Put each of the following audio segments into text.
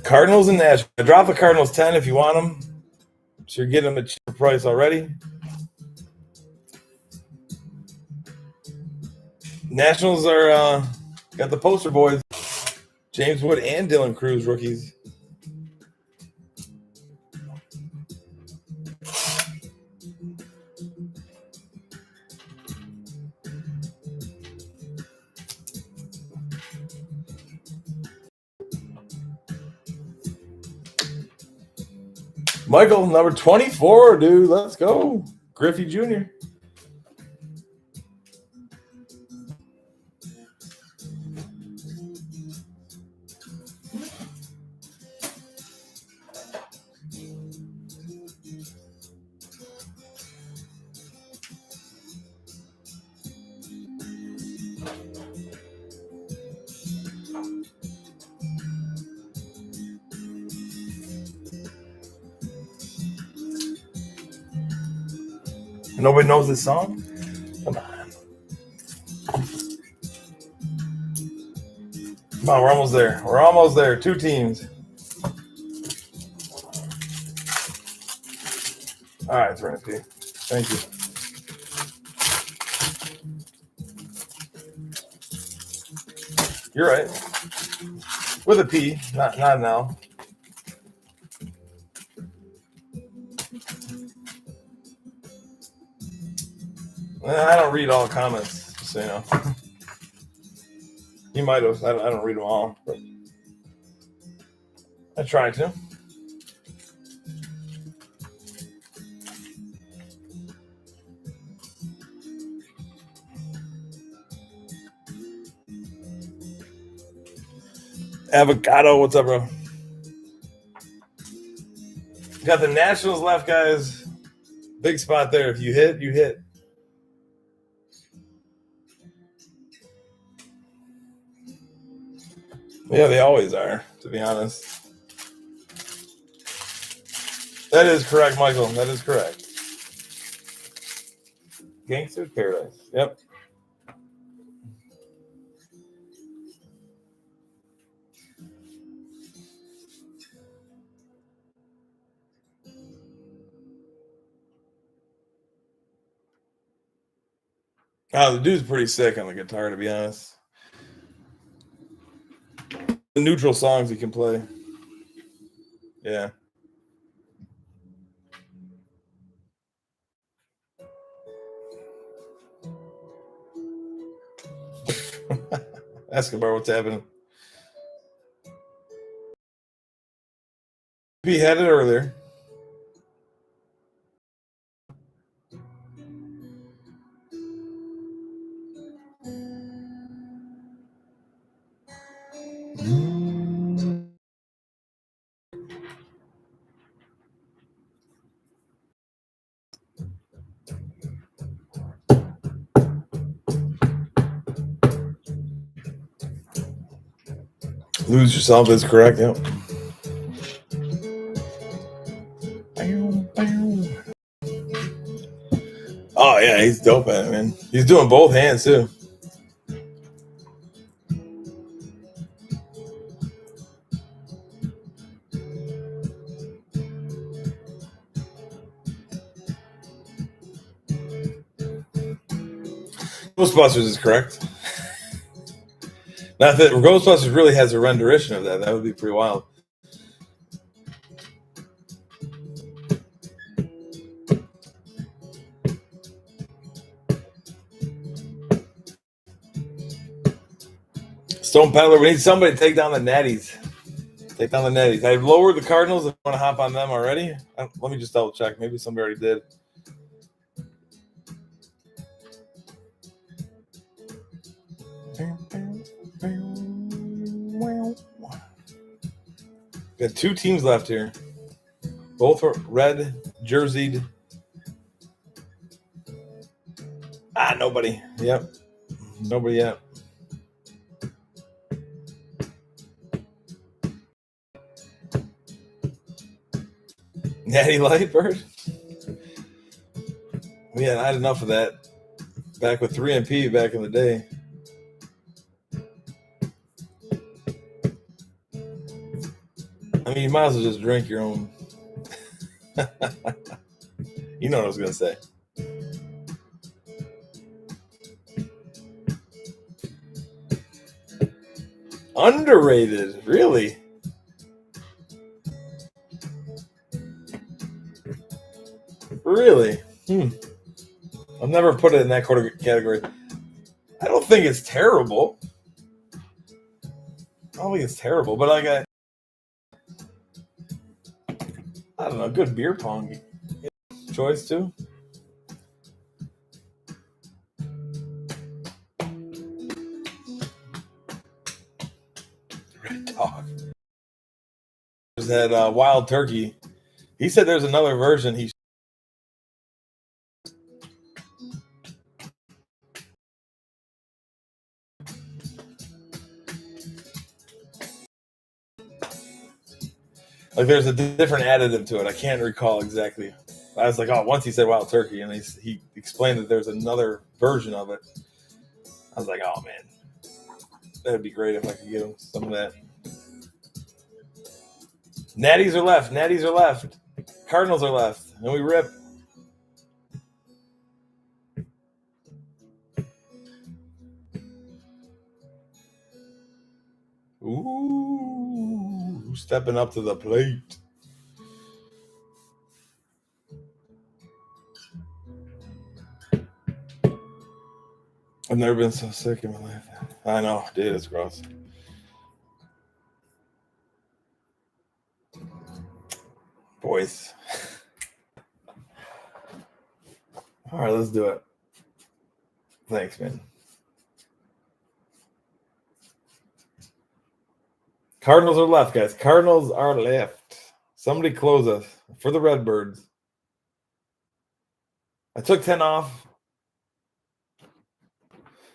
Cardinals and Nationals. I dropped the Cardinals 10 if you want them. So you're getting them at a cheaper price already. Nationals are got the poster boys. James Wood and Dylan Cruz rookies. Michael, number 24, dude. Let's go. Griffey Jr. Nobody knows this song? Come on. Come on, we're almost there. We're almost there. 2 teams. All right, Serenity. Thank you. You're right. With a P, not now. I don't read all comments, just so you know. You might have. I don't read them all, but I try to. Avocado, what's up, bro? Got the Nationals left, guys. Big spot there. If you hit, you hit. Yeah, they always are, to be honest. That is correct, Michael. That is correct. Gangster's Paradise. Yep. Oh, the dude's pretty sick on the guitar, to be honest. The neutral songs he can play. Yeah. Escobar, what's happening? He had it earlier. Lose Yourself is correct, yep. Oh, yeah, he's dope at it, man. He's doing both hands, too. Ghostbusters is correct. Now, if Ghostbusters really has a rendition of that would be pretty wild. Stone Peddler, we need somebody to take down the Natties. Take down the Natties. I've lowered the Cardinals. I want to hop on them already. Let me just double check. Maybe somebody already did. Got 2 teams left here. Both are red jerseyed. Nobody. Yep. Nobody yet. Natty Lightbird? Man, I had enough of that back with 3MP back in the day. I mean, you might as well just drink your own. You know what I was gonna say. Underrated, really? Really? I've never put it in that category. I don't think it's terrible. But like I don't know, good beer pong choice too. Red Dog. There's that Wild Turkey. He said there's another version. Like there's a different additive to it. I can't recall exactly. I was like, oh, once he said Wild Turkey, and he explained that there's another version of it. I was like, oh man, that'd be great if I could get him some of that. Natties are left. Cardinals are left, and we rip. Ooh, stepping up to the plate. I've never been so sick in my life. I know, dude, it's gross. Boys. All right, let's do it. Thanks, man. Cardinals are left, guys. Cardinals are left. Somebody close us for the Redbirds. I took 10 off.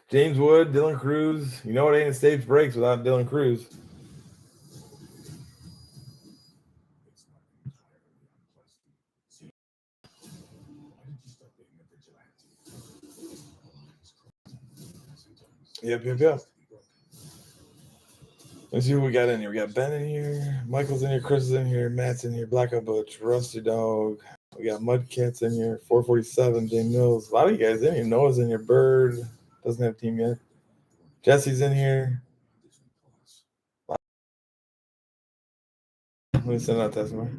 James Wood, Dylan Cruz. You know it ain't a stage breaks without Dylan Cruz. Yep. Let's see what we got in here. We got Ben in here, Michael's in here, Chris is in here, Matt's in here, Blackout Butch, Rusty Dog. We got Mudcats in here, 447, Jay Mills. A lot of you guys in here. Noah's in here, Bird doesn't have a team yet. Jesse's in here. Let me send out testimony.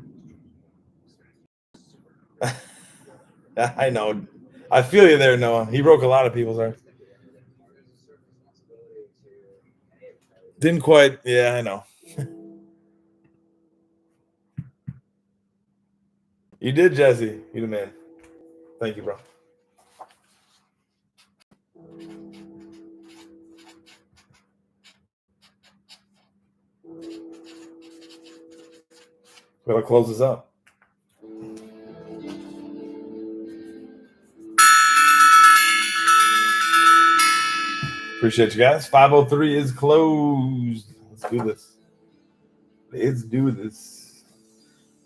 I know. I feel you there, Noah. He broke a lot of people's hearts. Didn't quite. Yeah, I know. You did, Jesse. You the man. Thank you, bro. Gotta close this up. Appreciate you guys. 503 is closed. Let's do this.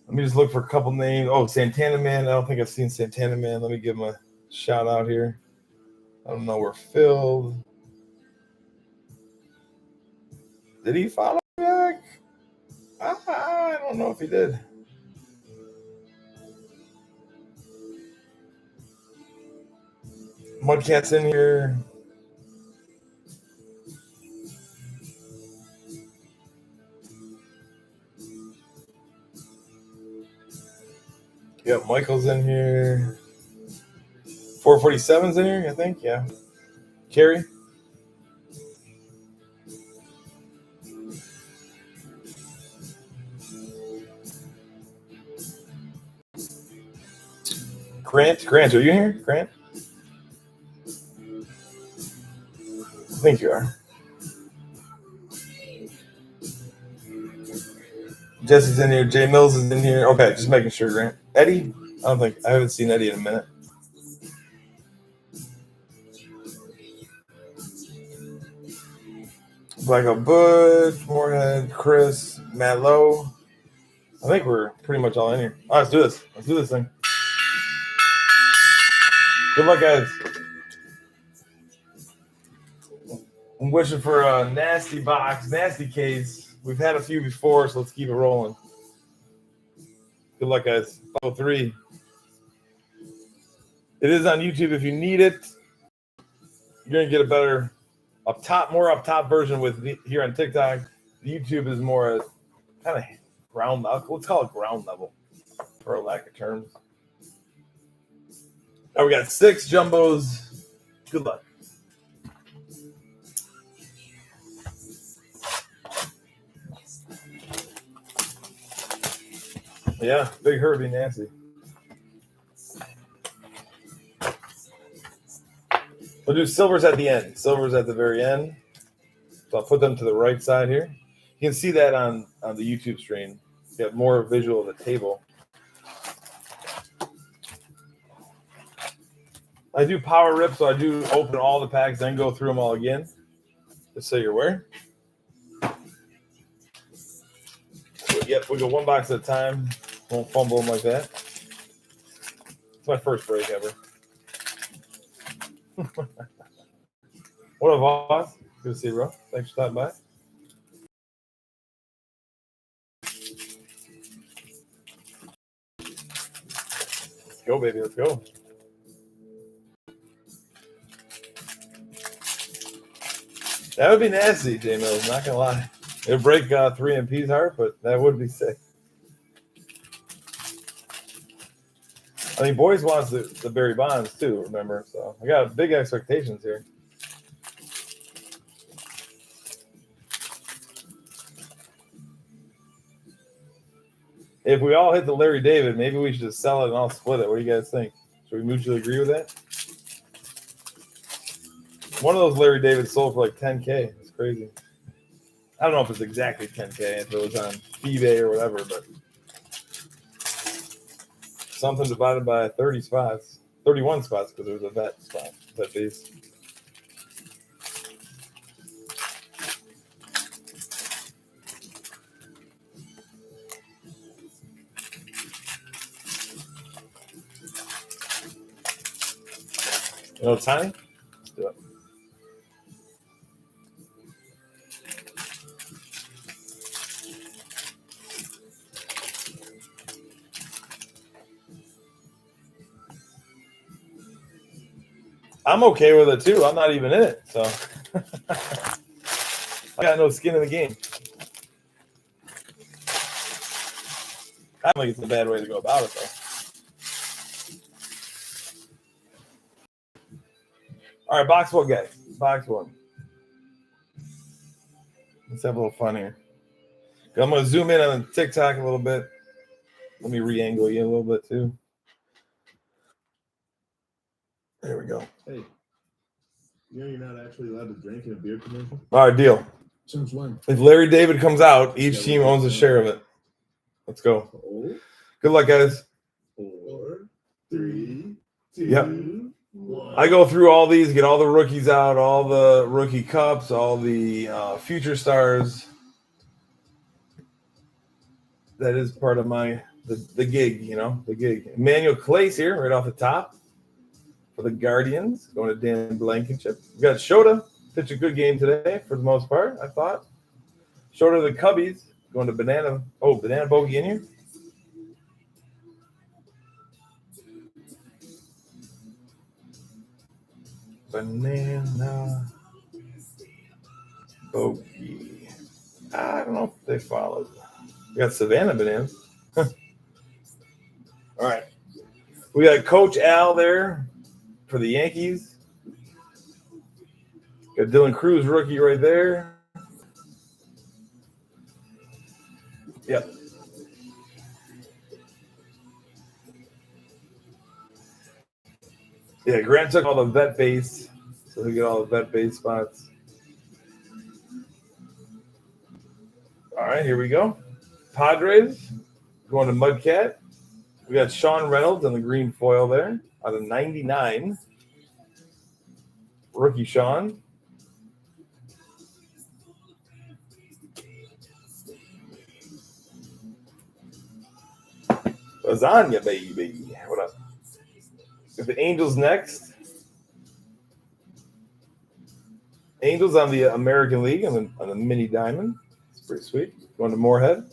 Let me just look for a couple names. Oh, Santana Man. I don't think I've seen Santana Man. Let me give him a shout out here. I don't know. We're filled. Did he follow back? I don't know if he did. Mudcat's in here. Yep, Michael's in here. 447's in here, I think. Yeah. Carrie. Grant, are you here? Grant? I think you are. Jesse's in here. Jay Mills is in here. Okay, just making sure, Grant. Eddie? I haven't seen Eddie in a minute. Blackout Butch, Moorhead, Chris, Matt Lowe. I think we're pretty much all in here. All right, let's do this. Let's do this thing. Good luck, guys. I'm wishing for a nasty box, nasty case. We've had a few before, so let's keep it rolling. Good luck, guys. 503. It is on YouTube if you need it. You're going to get a better, more up top version with here on TikTok. YouTube is more kind of ground level. Let's call it ground level for a lack of terms. Now we got 6 jumbos. Good luck. Yeah, Big Herbie Nancy. We'll do silvers at the end. Silvers at the very end. So I'll put them to the right side here. You can see that on the YouTube stream. You have more visual of the table. I do power rip, so I do open all the packs, then go through them all again. Just so you're aware. Yep, we go one box at a time. Won't fumble them like that. It's my first break ever. What up, boss? Good to see you, bro. Thanks for stopping by. Let's go, baby. Let's go. That would be nasty, J Mills. Not gonna lie. It'd break 3MP's heart, but that would be sick. I mean, boys wants the Barry Bonds too. Remember, so I got big expectations here. If we all hit the Larry David, maybe we should just sell it and I'll split it. What do you guys think? Should we mutually agree with that? One of those Larry Davids sold for like 10K. It's crazy. I don't know if it's exactly 10K, if it was on eBay or whatever, but something divided by 30 spots, 31 spots, because there was a vet spot, vet base. You know, Tiny? Let's do it. I'm okay with it too. I'm not even in it, so I got no skin in the game. I don't think it's a bad way to go about it, though. All right, box one, guys. Box one. Let's have a little fun here. I'm going to zoom in on TikTok a little bit. Let me re-angle you a little bit, too. There we go. Hey, you know you're not actually allowed to drink in a beer commercial? All right, deal. Since when? If Larry David comes out, each team owns a share of it. Let's go. Good luck, guys. 4, 3, 2, Yep. 1. I go through all these, get all the rookies out, all the rookie cups, all the future stars. That is part of the gig, you know, the gig. Emmanuel Clace here, right off the top for the Guardians, going to Dan Blankenship. We got Shota, pitched a good game today for the most part, I thought. Shota the Cubbies, going to Banana. Oh, Banana Bogey in here. Banana Bogey. I don't know if they followed. We got Savannah Bananas. All right. We got Coach Al there for the Yankees. Got Dylan Cruz, rookie right there. Yep. Yeah, Grant took all the vet base, so we get all the vet base spots. All right, here we go. Padres going to Mudcat. We got Sean Reynolds in the green foil there out of 99. Rookie Sean. Lasagna, baby. What up? Got the Angels next. Angels on the American League on the mini diamond. It's pretty sweet. Going to Moorhead.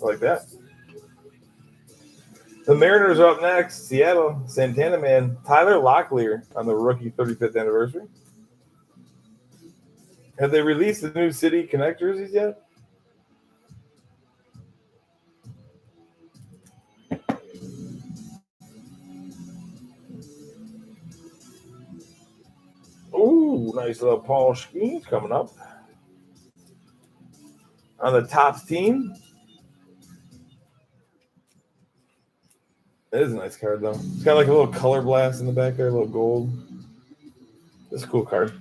I like that. The Mariners are up next. Seattle, Santana man, Tyler Locklear on the rookie 35th anniversary. Have they released the new City Connect jerseys yet? Ooh, nice little Paul Skeens coming up. On the Topps team. It is a nice card, though. It's got like a little color blast in the back there, a little gold. It's a cool card.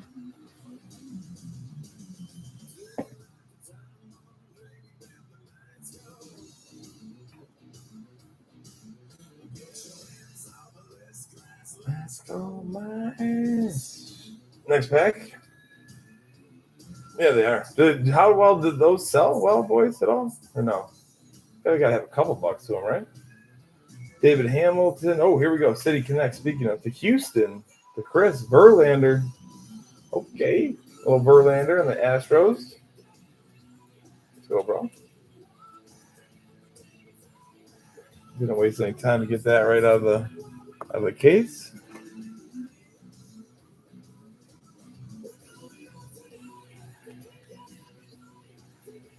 Let's go, Myers. Next pack. Yeah, they are. How well did those sell? Well, boys, at all? Or no? They got to have a couple bucks to them, right? David Hamilton. Oh, here we go. City Connect. Speaking of, to Houston, to Chris Verlander. Okay. A little Verlander and the Astros. Let's go, bro. Didn't waste any time to get that right out of the case.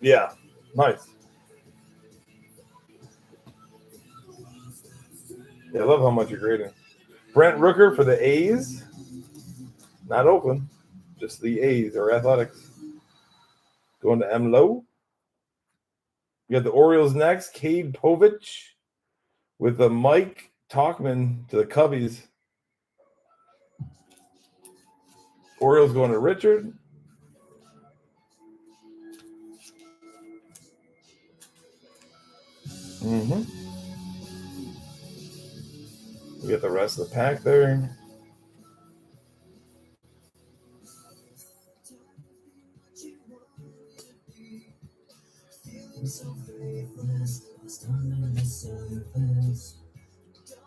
Yeah, nice. Yeah, I love how much you're grading. Brent Rooker for the A's. Not Oakland, just the A's or Athletics. Going to M. Lowe. We got the Orioles next. Cade Povich with the Mike Talkman to the Cubbies. Orioles going to Richard. We got the rest of the pack there.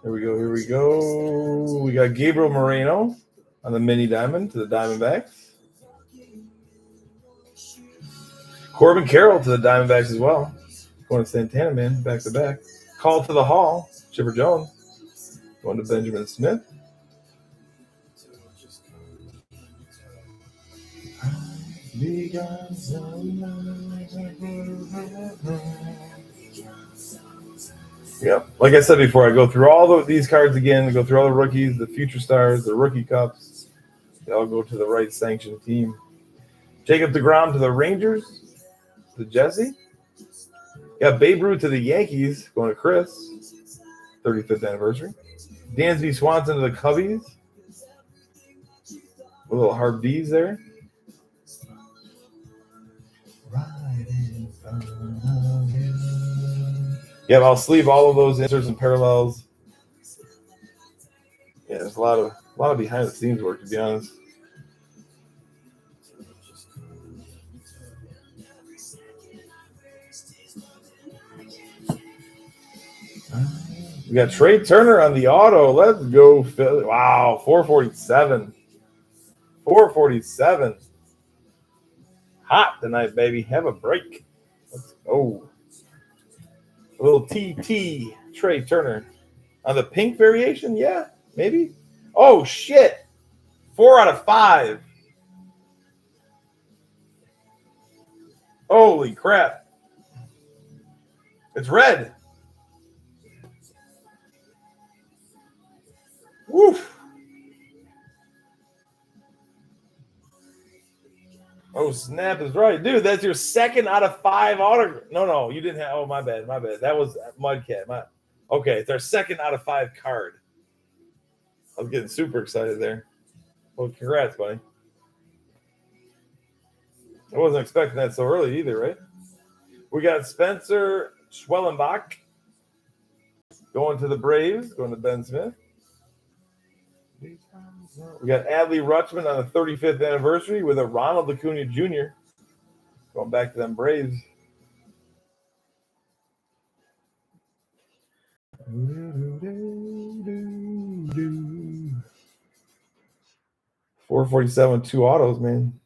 Here we go. We got Gabriel Moreno on the mini diamond to the Diamondbacks. Corbin Carroll to the Diamondbacks as well. Going to Santana, man, back to back. Call to the Hall, Chipper Jones. Going to Benjamin Smith. Yep. Like I said before, I go through all these cards again. I go through all the rookies, the future stars, the rookie cups. They all go to the right sanctioned team. Jacob deGrom to the Rangers. To Jesse. Got Babe Ruth to the Yankees. Going to Chris. 35th anniversary. Dansby Swanson to the Cubbies. A little hard D's there. Right in front of you. Yeah, I'll sleeve all of those inserts and parallels. Yeah, there's a lot of behind the scenes work, to be honest. We got Trey Turner on the auto. Let's go, Philly. Wow, 447. 447. Hot tonight, baby. Have a break. Let's go. A little TT Trey Turner. On the pink variation? Yeah, maybe. Oh, shit. 4 out of 5. Holy crap. It's red. Woof. Oh, snap is right. Dude, that's your 2nd out of 5 autograph. No, you didn't have. Oh, my bad. That was Mudcat. Okay, it's our 2nd out of 5 card. I was getting super excited there. Well, congrats, buddy. I wasn't expecting that so early either, right? We got Spencer Schwellenbach going to the Braves, going to Ben Smith. We got Adley Rutschman on the 35th anniversary with a Ronald Acuna Jr. Going back to them Braves. $447, 2 autos, man.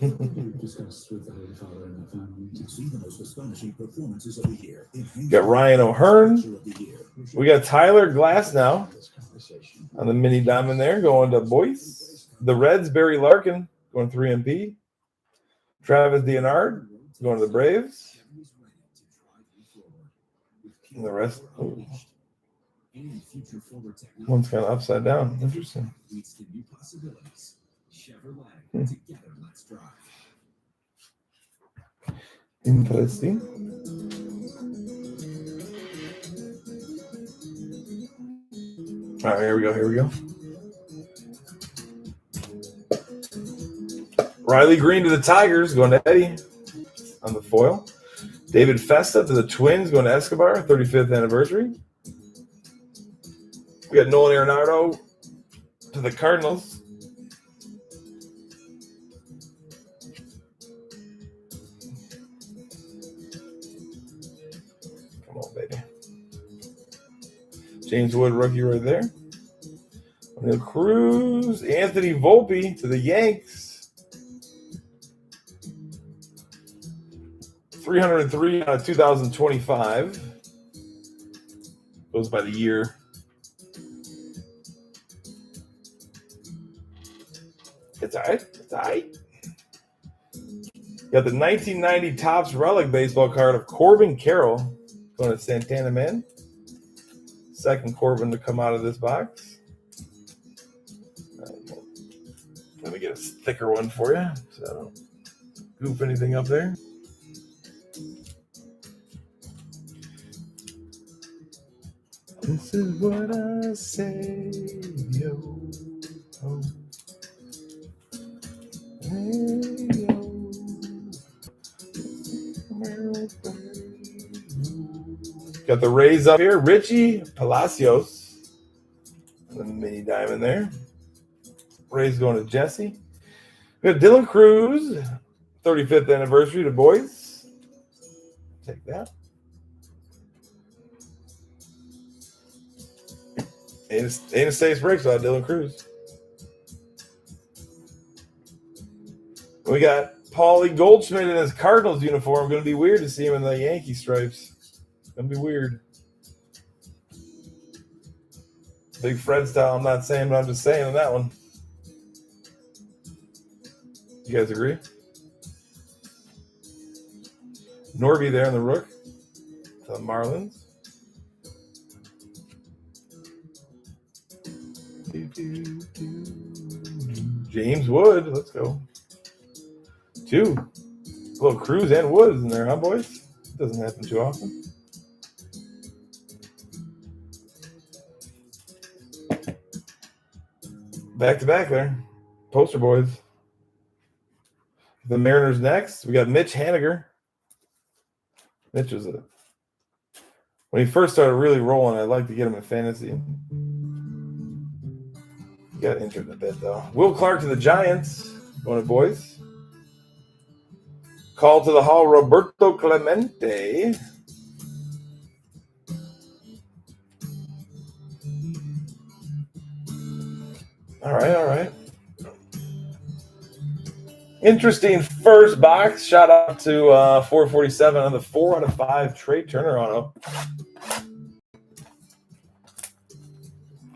We've discussed with the Holy Father and the family to see the most astonishing performances of the year. Got Ryan O'Hearn. We got Tyler Glass now on the mini diamond there, going to Boyce. The Reds, Barry Larkin, going 3MP. Travis Deonard, going to the Braves. And the rest. Ooh. One's kind of upside down. Interesting. Interesting. All right, here we go. Riley Green to the Tigers, going to Eddie on the foil. David Festa to the Twins, going to Escobar, 35th anniversary. We got Nolan Arenado to the Cardinals. Come on, baby. James Wood, rookie right there. O'Neill Cruz, Anthony Volpe to the Yanks. 303 out of 2025. Goes by the year. It's all right. Got the 1990 Topps Relic baseball card of Corbin Carroll going to Santana Man. Second Corbin to come out of this box. Let me get a thicker one for you so I don't goof anything up there. This is what I say, yo. Oh. Hey, yo. Got the Rays up here. Richie Palacios. The mini diamond there. Rays going to Jesse. We got Dylan Cruz. 35th anniversary to Boys. Take that. Ain't a States breaks without Dylan Cruz. We got Paulie Goldschmidt in his Cardinals uniform. Going to be weird to see him in the Yankee stripes. Going to be weird. Big Fred style. I'm not saying, but I'm just saying on that one. You guys agree? Norby there in the Rook. The Marlins. James Wood, let's go. Two. A little Cruz and Woods in there, huh, boys? Doesn't happen too often. Back to back there. Poster boys. The Mariners next. We got Mitch Haniger. Mitch was when he first started really rolling, I'd like to get him in fantasy. Got injured a bit though. Will Clark to the Giants. Going to Boys. Call to the Hall, Roberto Clemente. All right. Interesting first box. Shout out to 447 on the 4 out of 5 Trey Turner auto.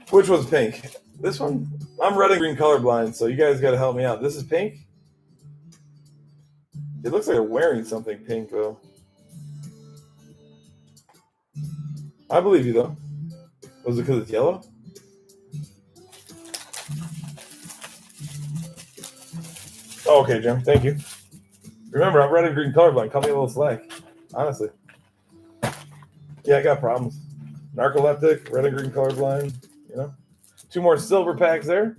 Which one's pink? This one? I'm red and green colorblind, so you guys got to help me out. This is pink? It looks like they're wearing something pink, though. I believe you, though. Was it because it's yellow? Oh, okay, Jim. Thank you. Remember, I'm red and green colorblind. Cut me a little slack. Honestly. Yeah, I got problems. Narcoleptic, red and green colorblind, you know. 2 more silver packs there.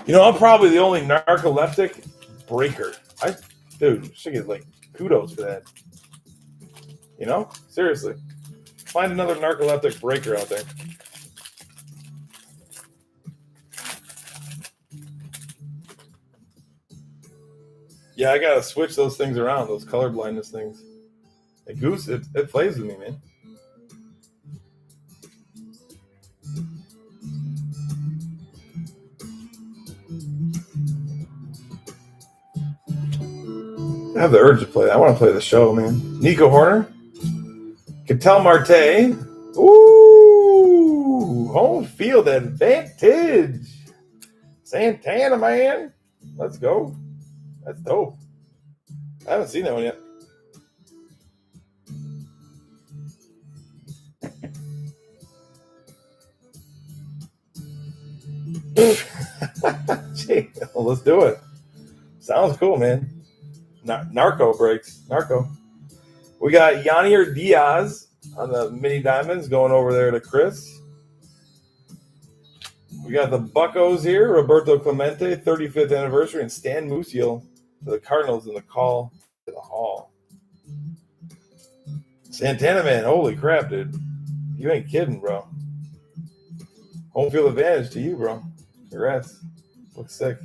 You know, I'm probably the only narcoleptic breaker. Dude, should get like kudos for that. You know? Seriously. Find another narcoleptic breaker out there. Yeah, I gotta switch those things around, those color blindness things. The Goose, it plays with me, man. I have the urge to play. I want to play the show, man. Nico Horner. Ketel Marte. Ooh, home field advantage. Santana, man. Let's go. That's dope. I haven't seen that one yet. Gee, well, let's do it. Sounds cool, man. Narco breaks. Narco. We got Yanier Diaz on the mini diamonds going over there to Chris. We got the Buccos here. Roberto Clemente, 35th anniversary, and Stan Musial to the Cardinals in the call to the Hall. Santana, man. Holy crap, dude. You ain't kidding, bro. Home field advantage to you, bro. Congrats. Looks sick.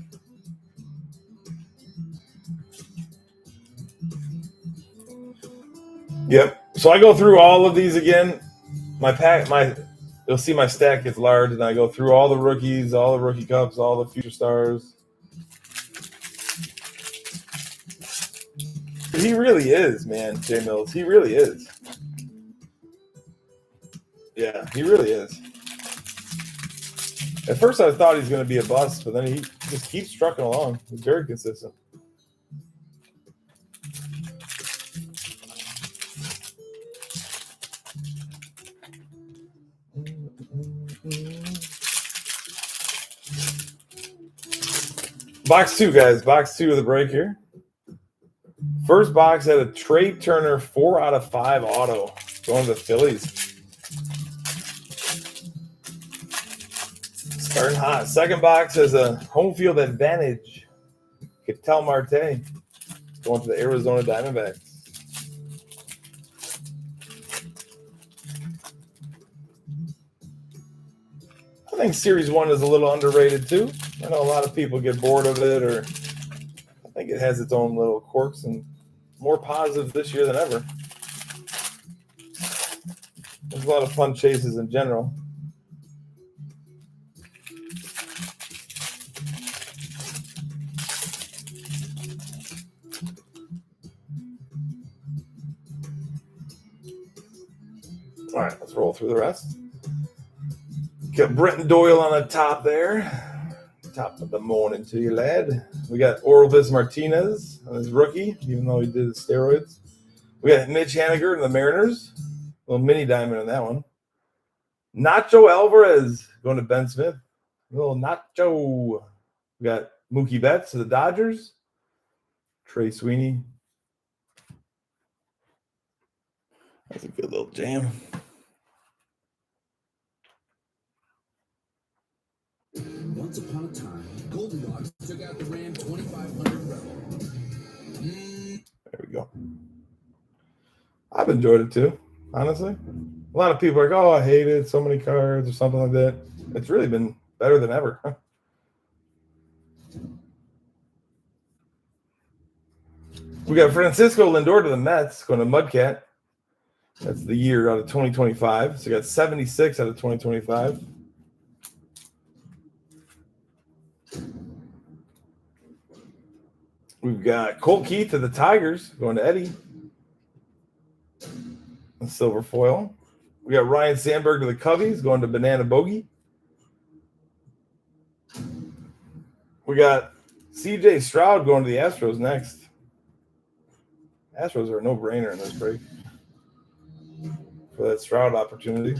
Yep. So I go through all of these again. You'll see my stack gets large, and I go through all the rookies, all the rookie cups, all the future stars. He really is, man, Jay Mills. He really is. Yeah, he really is. At first, I thought he was going to be a bust, but then he just keeps trucking along. He's very consistent. Box 2, guys. Box 2 of the break here. First box had a Trey Turner 4 out of 5 auto going to the Phillies. Starting hot. Second box has a home field advantage. Ketel Marte going to the Arizona Diamondbacks. I think Series 1 is a little underrated too. I know a lot of people get bored of it, or I think it has its own little quirks and more positive this year than ever. There's a lot of fun chases in general. All right, let's roll through the rest. Got Brenton Doyle on the top there. Top of the morning to you, lad. We got Orelvis Martinez on his rookie, even though he did the steroids. We got Mitch Haniger and the Mariners. A little mini diamond on that one. Nacho Alvarez going to Ben Smith. A little Nacho. We got Mookie Betts to the Dodgers. Trey Sweeney. That's a good little jam. Once upon a time, Golden Dogs took out the Ram 2500 Rebel. There we go. I've enjoyed it too, honestly. A lot of people are like, oh, I hate it, so many cards or something like that. It's really been better than ever. We got Francisco Lindor to the Mets going to Mudcat. That's the year out of 2025. So we got 76 out of 2025. We've got Colt Keith to the Tigers going to Eddie. A silver foil. We got Ryan Sandberg to the Cubbies going to Banana Bogey. We got CJ Stroud going to the Astros next. Astros are a no-brainer in this break for that Stroud opportunity.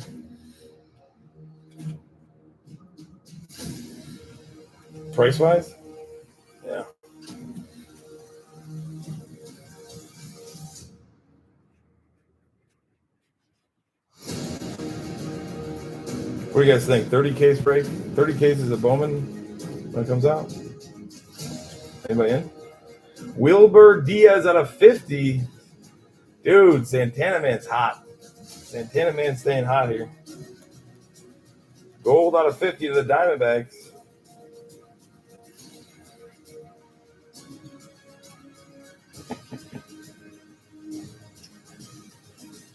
Price-wise? Yeah. What do you guys think? 30 case break? 30 cases of Bowman when it comes out? Anybody in? Wilber Diaz out of 50. Dude, Santana Man's hot. Santana Man's staying hot here. Gold out of 50 to the Diamondbacks.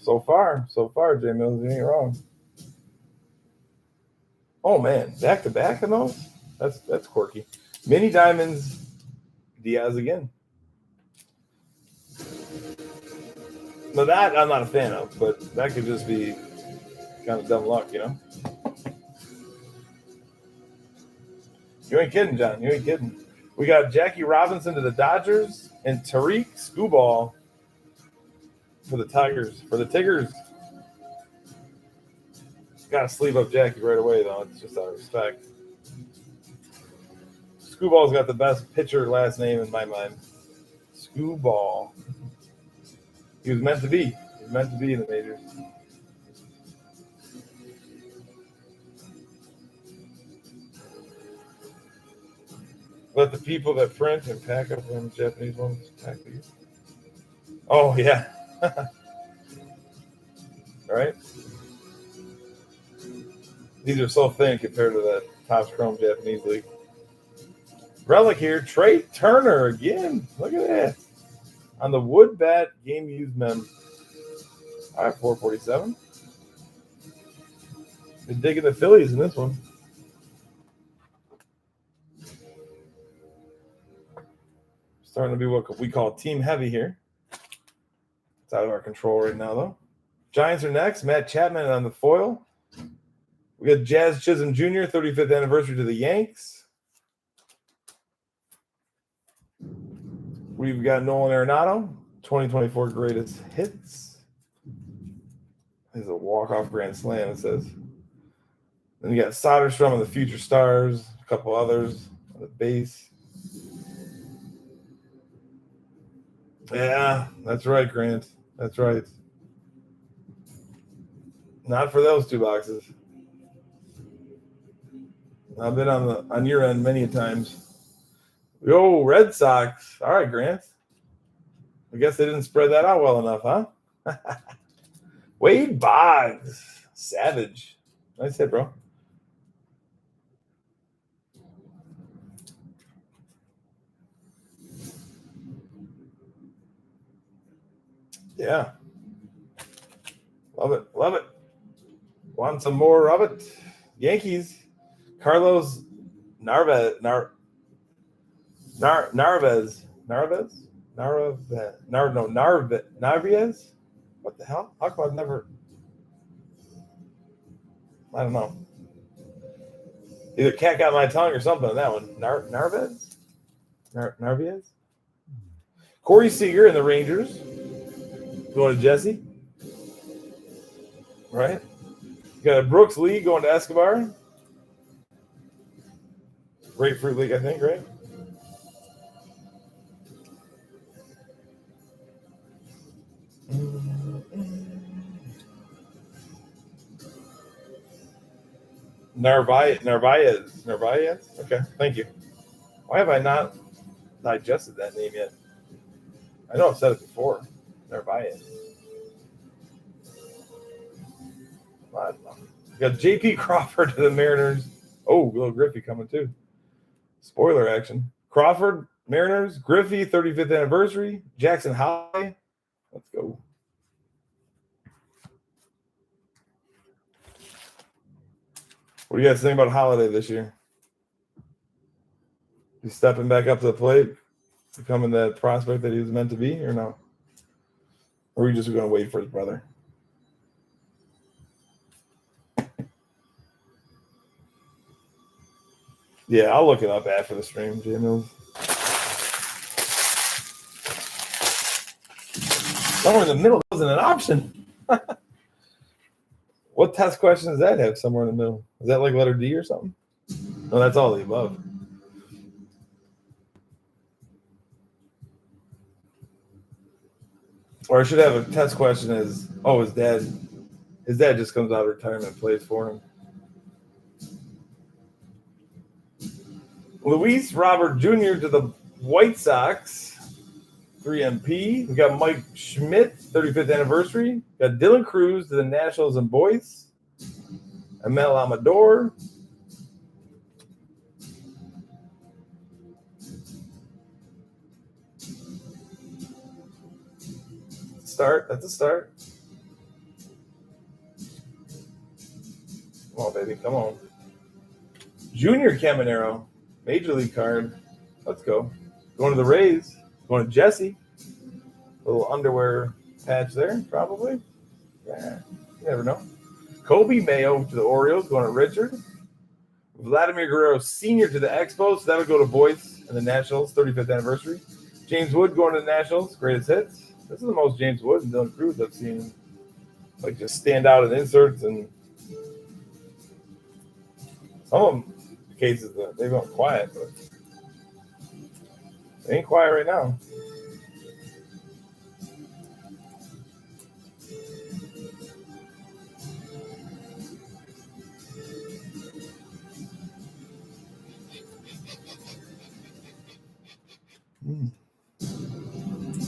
So far, J Mills, you ain't wrong. Oh man, back to back in those? That's quirky. Mini Diamonds, Diaz again. Now that I'm not a fan of, but that could just be kind of dumb luck, you know? You ain't kidding, John. You ain't kidding. We got Jackie Robinson to the Dodgers and Tariq Skubal for the Tigers. For the Tigers. Got to sleeve up Jackie right away, though. It's just out of respect. Skubal's got the best pitcher last name in my mind. Skubal. He was meant to be. He was meant to be in the majors. Let the people that print and pack up them Japanese ones pack these. Oh, yeah. Right? These are so thin compared to that Topps Chrome Japanese League. Relic here, Trey Turner again. Look at that. On the wood bat game used mem. All right, 447. Been digging the Phillies in this one. Starting to be what we call team heavy here. It's out of our control right now, though. Giants are next. Matt Chapman on the foil. We got Jazz Chisholm Jr., 35th anniversary to the Yanks. We've got Nolan Arenado, 2024 greatest hits. He's a walk-off grand slam, it says. Then you got Soderstrom on the Future Stars, a couple others on the base. Yeah, that's right, Grant. That's right. Not for those two boxes. I've been on your end many times. Yo, Red Sox. All right, Grant. I guess they didn't spread that out well enough, huh? Wade Boggs. Savage. Nice hit, bro. Yeah. Love it. Love it. Want some more of it? Yankees. Carlos Narvaez. Narvaez. What the hell? How come I've never? I don't know. Either cat got my tongue or something on that one. Narvaez? Narvaez? Corey Seager and the Rangers. Going to Jesse. Right? You got a Brooks Lee going to Escobar. Grapefruit League, I think, right? Narvaez. Okay, thank you. Why have I not digested that name yet? I know I've said it before. Narvaez. I don't know. You got J.P. Crawford to the Mariners. Oh, Will Griffey coming too. Spoiler action. Crawford, Mariners, Griffey, 35th anniversary. Jackson High. Let's go. What do you guys think about Holiday this year? He's stepping back up to the plate, becoming that prospect that he was meant to be, or no? Or are we just going to wait for his brother? Yeah, I'll look it up after the stream, J Mills. Somewhere in the middle isn't an option. What test question does that have somewhere in the middle? Is that like letter D or something? No, that's all the above. Or I should have a test question as, oh, his dad just comes out of retirement and plays for him. Luis Robert Jr. to the White Sox, 3MP. We got Mike Schmidt, 35th anniversary. Got Dylan Cruz to the Nationals and Boyce. Amel Amador. That's a start. baby. Come on. Junior Caminero. Major League card. Let's go. Going to the Rays. Going to Jesse. Little underwear patch there, probably. Yeah, you never know. Kobe Mayo to the Orioles. Going to Richard. Vladimir Guerrero Sr. to the Expos. So that'll go to Boyce and the Nationals. 35th anniversary. James Wood going to the Nationals. Greatest hits. This is the most James Wood and Dylan Cruz I've seen. Like just stand out in inserts, and some of them cases that they've gone quiet, but they ain't quiet right now.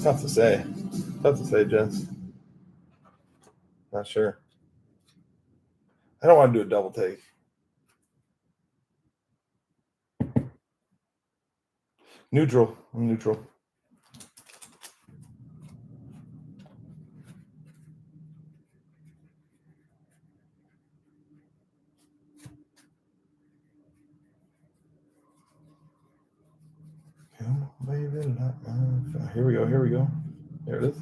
Tough to say. Tough to say, Jess. Not sure. I don't want to do a double take. Neutral. I'm neutral. Come on, baby. Here we go. Here we go. There it is.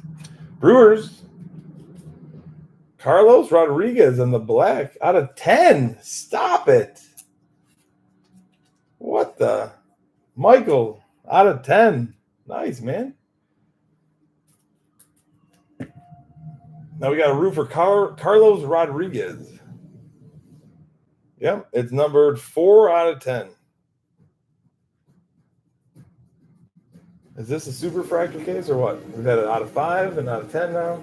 Brewers. Carlos Rodriguez in the black out of 10. Stop it. What the? Michael out of 10. Nice, man. Now we got a root for Carlos Rodriguez. Yep, it's numbered 4 out of 10. Is this a super fractor case or what? We've had it out of 5 and out of 10 now.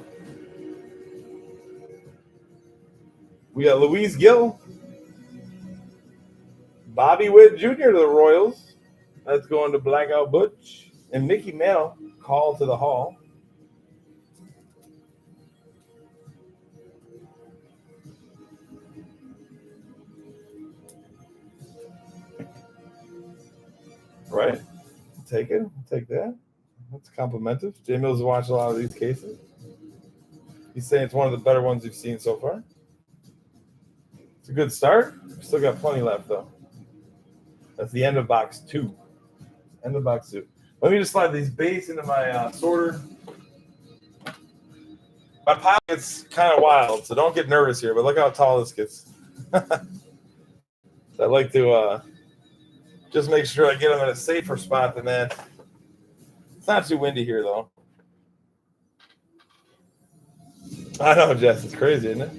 We got Luis Gil, Bobby Witt Jr. to the Royals. That's going to Blackout Butch. And Mickey Mantle, call to the Hall. Right. Take it. Take that. That's complimentive. Jay Mills watched a lot of these cases. He's saying it's one of the better ones you've seen so far. It's a good start. Still got plenty left, though. That's the end of box 2. End of box 2. Let me just slide these base into my sorter. My pile gets kind of wild, so don't get nervous here, but look how tall this gets. I like to just make sure I get them in a safer spot than that. It's not too windy here, though. I know, Jess. It's crazy, isn't it?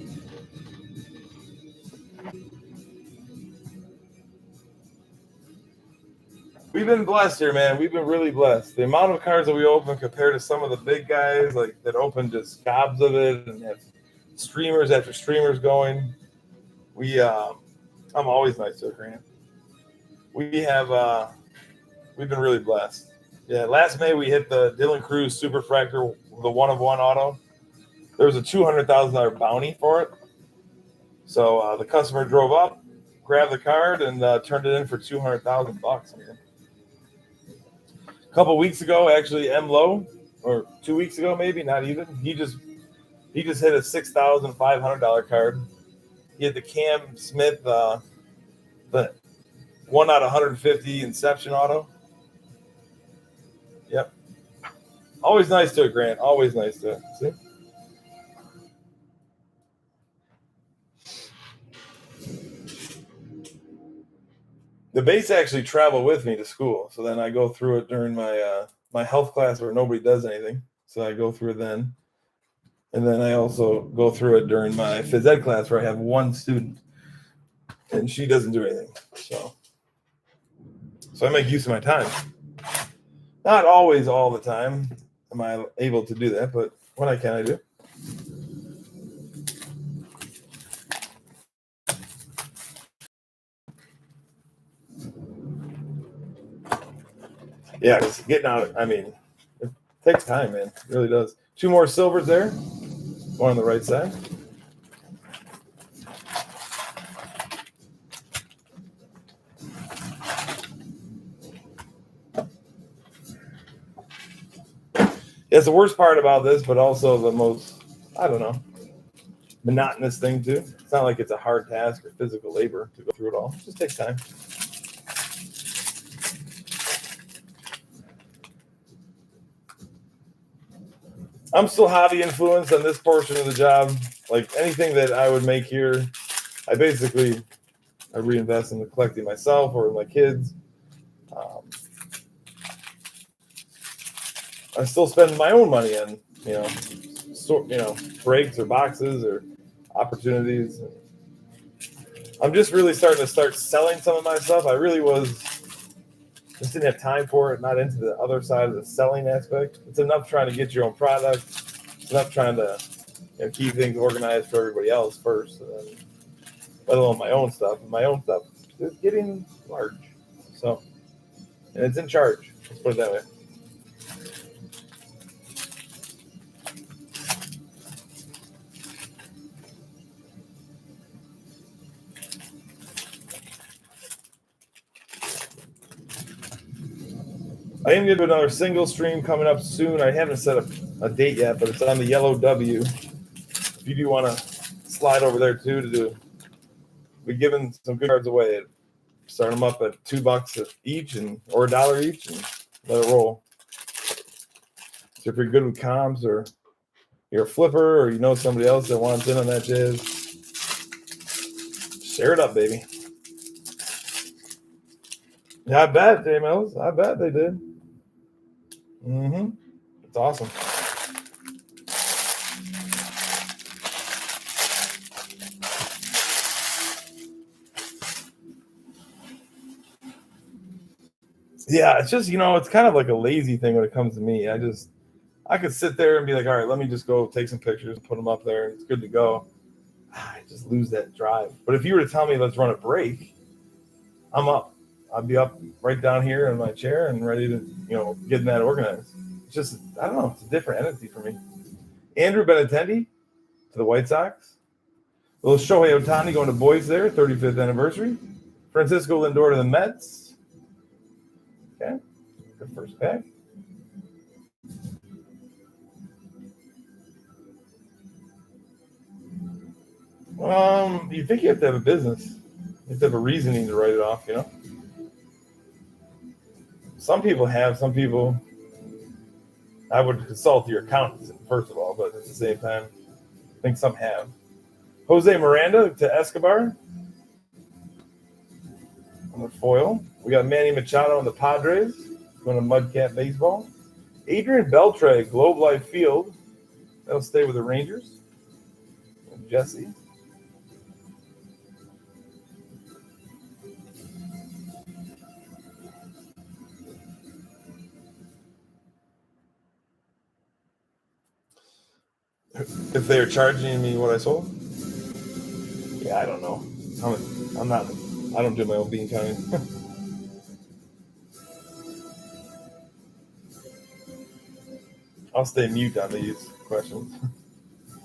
We've been blessed here, man. We've been really blessed. The amount of cards that we open compared to some of the big guys, like that open just gobs of it and have streamers after streamers going. I'm always nice to a Grant. We've been really blessed. Yeah, last May we hit the Dylan Cruz Super Fractor, the 1-of-1 auto. There was a $200,000 bounty for it. So the customer drove up, grabbed the card, and turned it in for $200,000. Man. A couple weeks ago, actually, M. Lowe, or 2 weeks ago, maybe not even. He just hit a $6,500 card. He had the Cam Smith, the 1 out of 150 Inception auto. Yep. Always nice to it, Grant. Always nice to it. See? The base actually travel with me to school, so then I go through it during my my health class where nobody does anything. So I go through it then, and then I also go through it during my phys ed class where I have one student, and she doesn't do anything. So I make use of my time. Not always, all the time, am I able to do that, but when I can, I do. Yeah, just getting out. I mean, it takes time, man. It really does. 2 more silvers there. One on the right side. It's the worst part about this, but also the most, I don't know. monotonous thing too. It's not like it's a hard task or physical labor to go through it all. It just takes time. I'm still hobby influenced on this portion of the job. Like anything that I would make here, I reinvest in the collecting myself or my kids. I still spend my own money on, breaks or boxes or opportunities. I'm just really starting to start selling some of my stuff. I really just didn't have time for it, not into the other side of the selling aspect. It's enough trying to get your own product. It's enough trying to keep things organized for everybody else first, and then, let alone my own stuff. And my own stuff is getting large. So, and it's in charge. Let's put it that way. I am going to do another single stream coming up soon. I haven't set a date yet, but it's on the Yellow W. If you do want to slide over there too, we're giving some good cards away. Start them up at $2 each or $1 each, and let it roll. So if you're good with comms, or you're a flipper, or you know somebody else that wants in on that jazz, share it up, baby. Yeah, I bet, J Mills. I bet they did. It's awesome. Yeah, it's just, it's kind of like a lazy thing when it comes to me. I could sit there and be like, all right, let me just go take some pictures and put them up there, and it's good to go. I just lose that drive. But if you were to tell me, let's run a break, I'm up. I'd be up right down here in my chair and ready to, getting that organized. It's just, I don't know, it's a different entity for me. Andrew Benintendi to the White Sox. Little Shohei Ohtani going to Boys there, 35th anniversary. Francisco Lindor to the Mets. Okay, good first pack. You think you have to have a business. You have to have a reasoning to write it off, Some people have, some people, I would consult your accountant, first of all, but at the same time, I think some have. Jose Miranda to Escobar on the foil. We got Manny Machado on the Padres going to Mudcat Baseball. Adrian Beltre, Globe Life Field. That'll stay with the Rangers. And Jesse. If they're charging me what I sold? Yeah, I don't know. I don't do my own bean counting. I'll stay mute on these questions.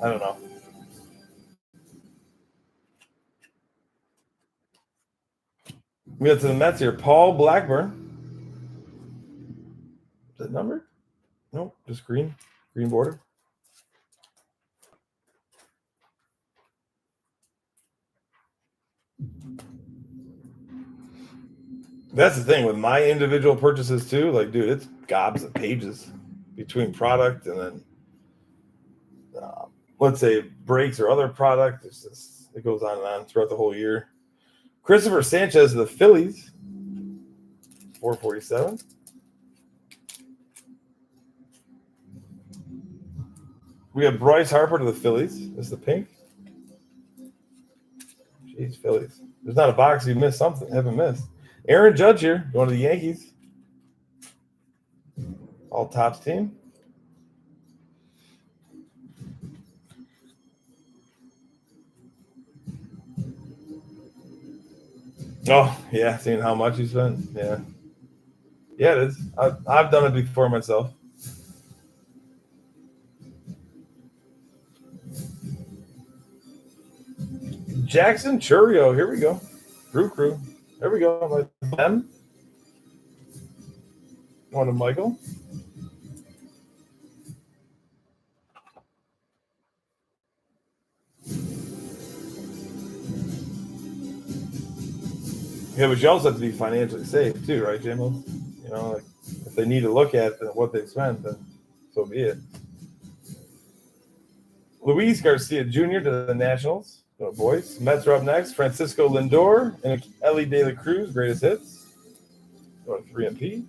I don't know. We got to the Mets here. Paul Blackburn. Is that numbered? Nope, just green. Green border. That's the thing with my individual purchases too. Like, dude, it's gobs of pages between product and then, let's say, breaks or other product. It goes on and on throughout the whole year. Christopher Sanchez of the Phillies, 447. We have Bryce Harper to the Phillies. This is the pink. Jeez, Phillies. There's not a box you missed something. Haven't missed. Aaron Judge here, going to the Yankees. All Tops team. Oh, yeah, seeing how much he spent. Yeah. Yeah, it is. I've done it before myself. Jackson Churio, here we go. Brew Crew. There we go. M. One to Michael. Yeah, but you also have to be financially safe too, right, Jimbo? You know, like if they need to look at what they spent, then so be it. Luis Garcia Jr. to the Nationals. Oh, boys. Mets are up next. Francisco Lindor and Ellie De La Cruz, greatest hits. Going 3MP.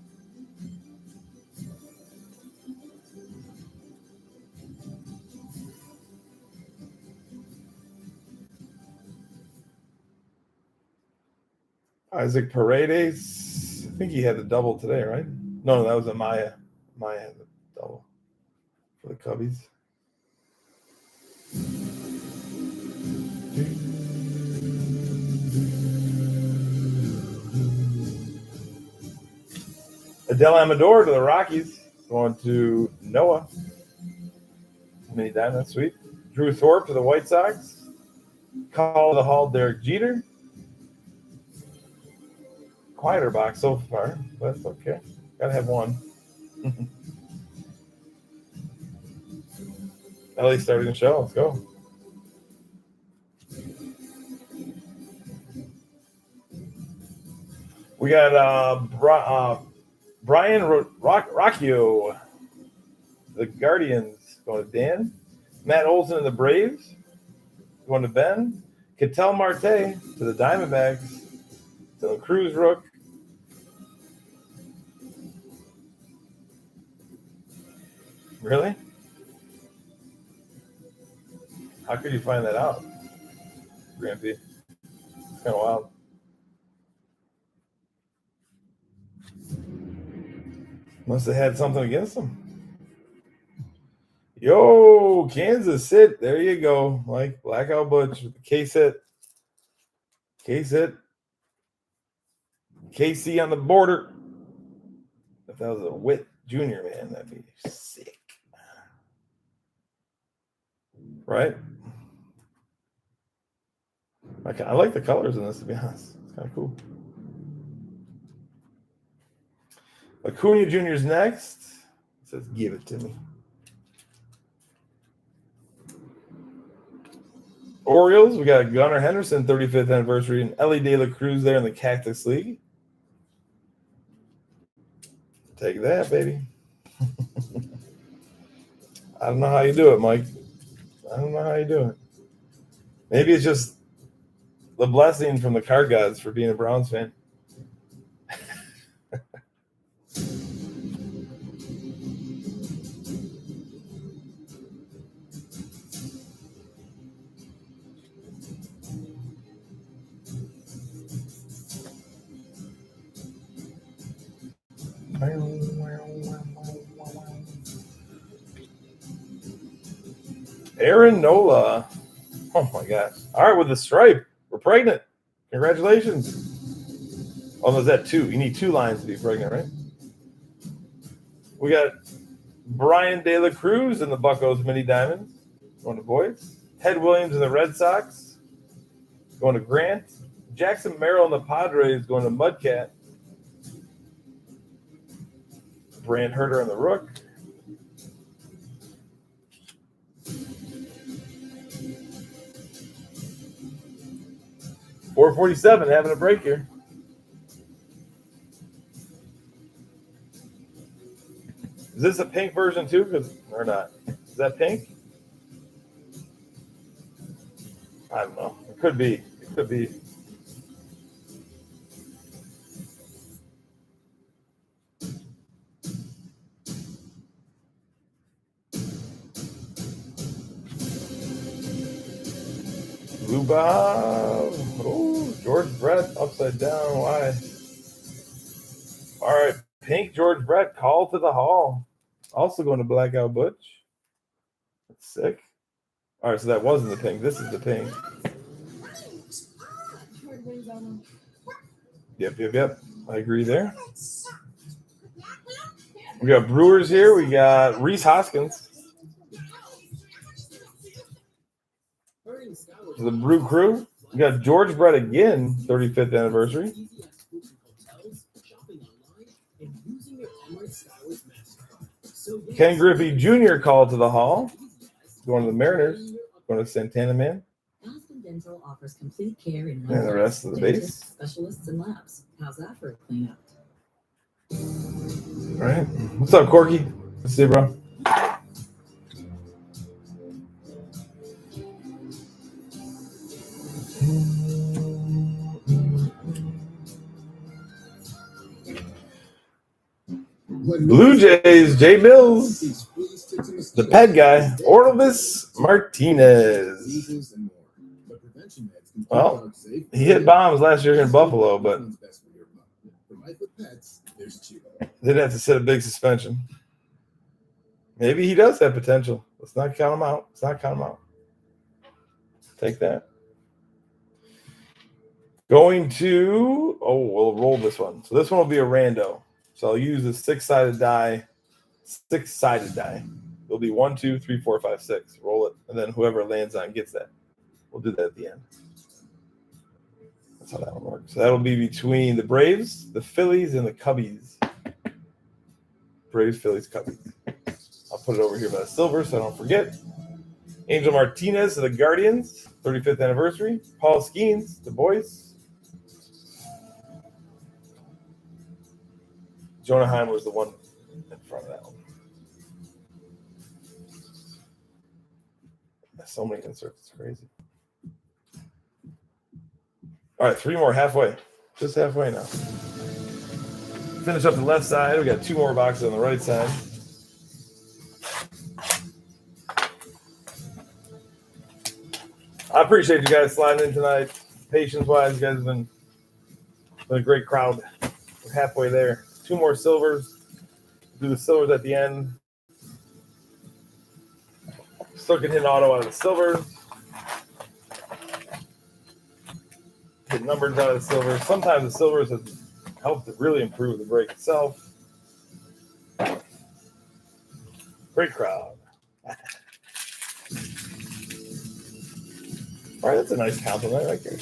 Isaac Paredes. I think he had the double today, right? No, that was a Maya. Maya had the double for the Cubbies. Adele Amador to the Rockies. Going to Noah. Mini Diamond, sweet. Drew Thorpe to the White Sox. Call to the Hall, Derek Jeter. Quieter box so far, but that's okay. Gotta have one. Ellie starting the show. Let's go. We got Brian Rocchio, the Guardians, going to Dan. Matt Olson of the Braves, going to Ben. Ketel Marte to the Diamondbacks. To the Cruz Rook. Really? How could you find that out, Grampy? It's kind of wild. Must have had something against them. Yo, Kansas hit. There you go, Mike. Blackout Butch with the case hit. Case hit. KC on the border. If that was a Witt Jr., man, that'd be sick. Right? I like the colors in this, to be honest. It's kind of cool. Acuna Jr.'s next. It says, give it to me. Orioles, we got Gunnar Henderson, 35th anniversary, and Ellie De La Cruz there in the Cactus League. Take that, baby. I don't know how you do it, Mike. I don't know how you do it. Maybe it's just the blessing from the card gods for being a Browns fan. Aaron Nola. Oh my gosh. All right, with the stripe. We're pregnant. Congratulations. Oh, no, is that two? You need two lines to be pregnant, right? We got Brian De La Cruz in the Buccos Mini Diamonds. Going to boys. Ted Williams in the Red Sox. Going to Grant. Jackson Merrill in the Padres going to Mudcat. Brand Herter in the Rook. .447 having a break here. Is this a pink version too? Or not? Is that pink? I don't know. It could be. It could be. Blue Bob. Oh, George Brett upside down. Why? All right. Pink George Brett. Call to the Hall. Also going to Blackout Butch. That's sick. All right, so that wasn't the pink. This is the pink. Yep. I agree there. We got Brewers here. We got Reese Hoskins. The Brew Crew. We got George Brett again, 35th anniversary. Ken Griffey Jr. called to the Hall. Going to the Mariners. Going to Santana Man. Dental offers complete care in And the rest of the dentists, base. specialists, and labs. How's that for a cleanup? All right. What's up, Corky? Let's see, bro. Blue Jays, Jay Mills, the pet guy, Orelvis Martinez. Well, he hit bombs last year in Buffalo, but didn't have to sit a big suspension. Maybe he does have potential. Let's not count him out. Let's not count him out. Take that. Going to, we'll roll this one. So this one will be a rando. So I'll use a six-sided die. It'll be 1, 2, 3, 4, 5, 6. Roll it, and then whoever lands on gets that. We'll do that at the end. That's how that one works. So that'll be between the Braves, the Phillies, and the Cubbies. Braves, Phillies, Cubbies. I'll put it over here by the silver so I don't forget. Angel Martinez to the Guardians, 35th anniversary. Paul Skeens, the Boys. Jonah Heim was the one in front of that one. So many inserts, it's crazy. All right, 3 more, halfway. Just halfway now. Finish up the left side. We got 2 more boxes on the right side. I appreciate you guys sliding in tonight. Patience-wise, you guys have been a great crowd. We're halfway there. 2 more silvers. Do the silvers at the end. Still can hit an auto out of the silvers. Hit numbers out of the silvers. Sometimes the silvers have helped to really improve the break itself. Great crowd. All right, that's a nice compliment right there.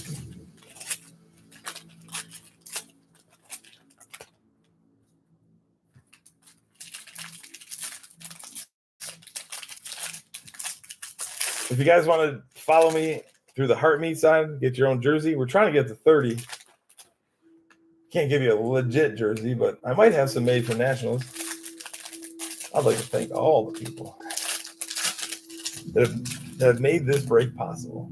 If you guys want to follow me through the Heart Meat side, get your own jersey. We're trying to get to 30. Can't give you a legit jersey, but I might have some made for Nationals. I'd like to thank all the people that have made this break possible.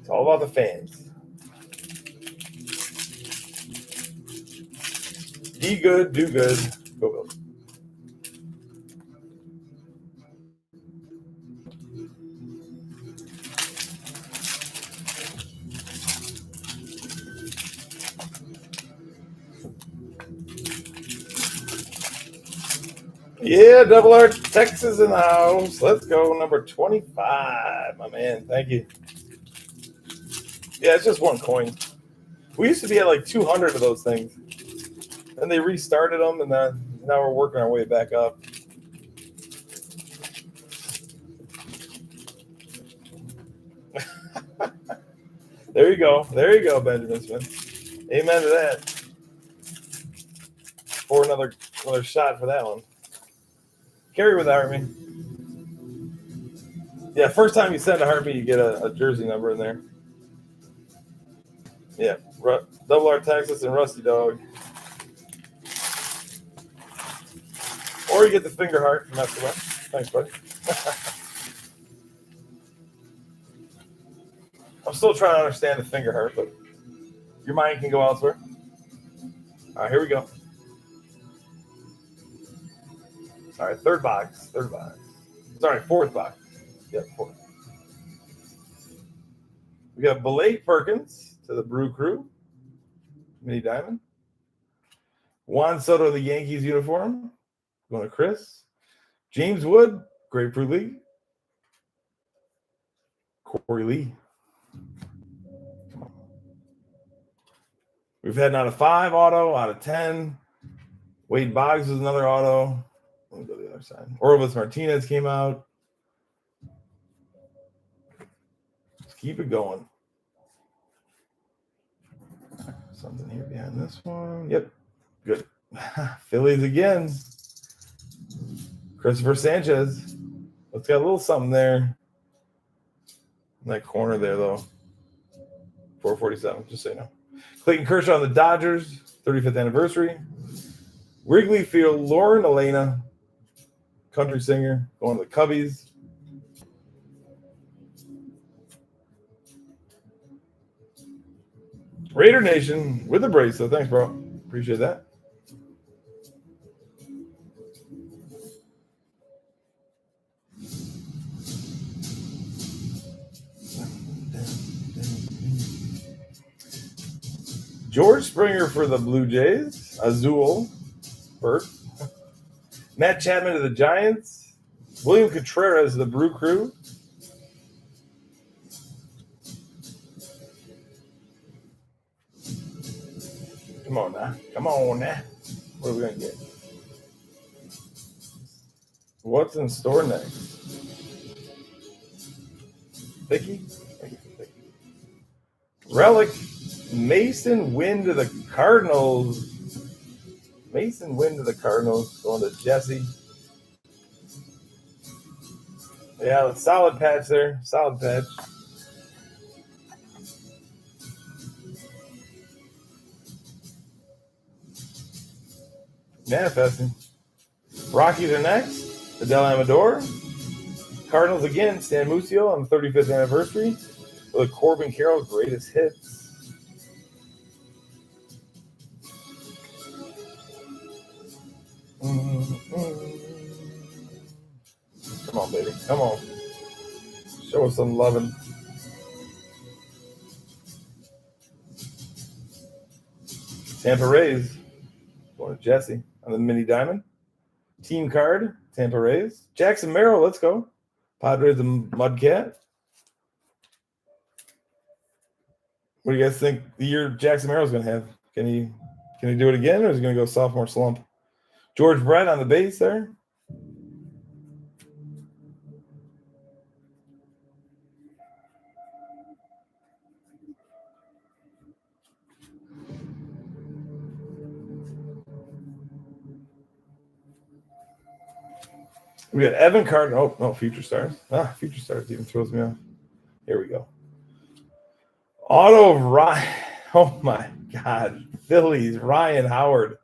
It's all about the fans. Be good, do good. Go Bills. Yeah, Double R Texas in the house. Let's go, number 25, my man. Thank you. Yeah, it's just 1 coin. We used to be at like 200 of those things. Then they restarted them, and then now we're working our way back up. There you go. There you go, Benjamin Smith. Amen to that. Pour another shot for that one. Carry with Heartbeat. Yeah, first time you send a Heartbeat, you get a jersey number in there. Yeah, Double R Texas and Rusty Dog. Or you get the finger heart from Escobar. Thanks, buddy. I'm still trying to understand the finger heart, but your mind can go elsewhere. All right, here we go. All right, third box. Sorry, 4th box. Yeah, 4th. We got Belate Perkins to the Brew Crew. Mini Diamond. Juan Soto, the Yankees uniform. Going to Chris. James Wood, Grapefruit League. Corey Lee. We've had out of 5 auto, out of 10. Wade Boggs was another auto. Let me go to the other side. Orelvis Martinez came out. Let's keep it going. Something here behind this one. Yep. Good. Phillies again. Christopher Sanchez. Let's got a little something there. In that corner there, though. 447, just so you know. Clayton Kershaw on the Dodgers, 35th anniversary. Wrigley Field, Lauren Elena, country singer, going to the Cubbies. Raider Nation with the bracelet. Thanks, bro. Appreciate that. George Springer for the Blue Jays. Azul. Bert. Matt Chapman to the Giants. William Contreras to the Brew Crew. Come on now. Come on now. What are we going to get? What's in store next? Thicky? Relic. Mason Wynn to the Cardinals. Mason Wynn to the Cardinals. Going to Jesse. Yeah, solid patch there. Solid patch. Manifesting. Rockies are next. Adele Amador. Cardinals again. Stan Musial on the 35th anniversary. With Corbin Carroll greatest hits. Come on, baby. Come on. Show us some loving. Tampa Rays. Going to Jesse on the mini diamond. Team card. Tampa Rays. Jackson Merrill. Let's go. Padres and Mudcat. What do you guys think the year Jackson Merrill's going to have? Can he do it again, or is he going to go sophomore slump? George Brett on the base there. We got Evan Carter. Oh, no, Future Stars. Future Stars even throws me off. Here we go. Auto of Ryan. Oh, my God. Phillies, Ryan Howard.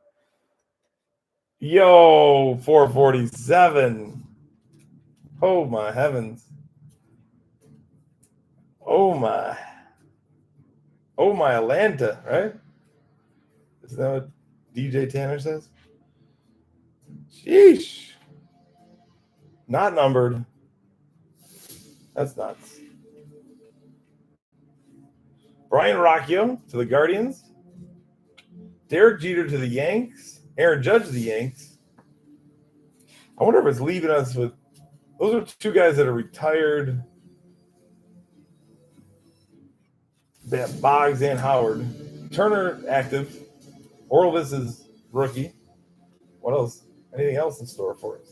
Yo, 447. Oh, my heavens. Oh, my Atlanta, right? Is that what DJ Tanner says? Sheesh. Not numbered. That's nuts. Brian Rocchio to the Guardians. Derek Jeter to the Yanks. Aaron Judge to the Yanks. I wonder if it's leaving us with... Those are two guys that are retired. They have Boggs and Howard. Turner active. Orelvis is rookie. What else? Anything else in store for us?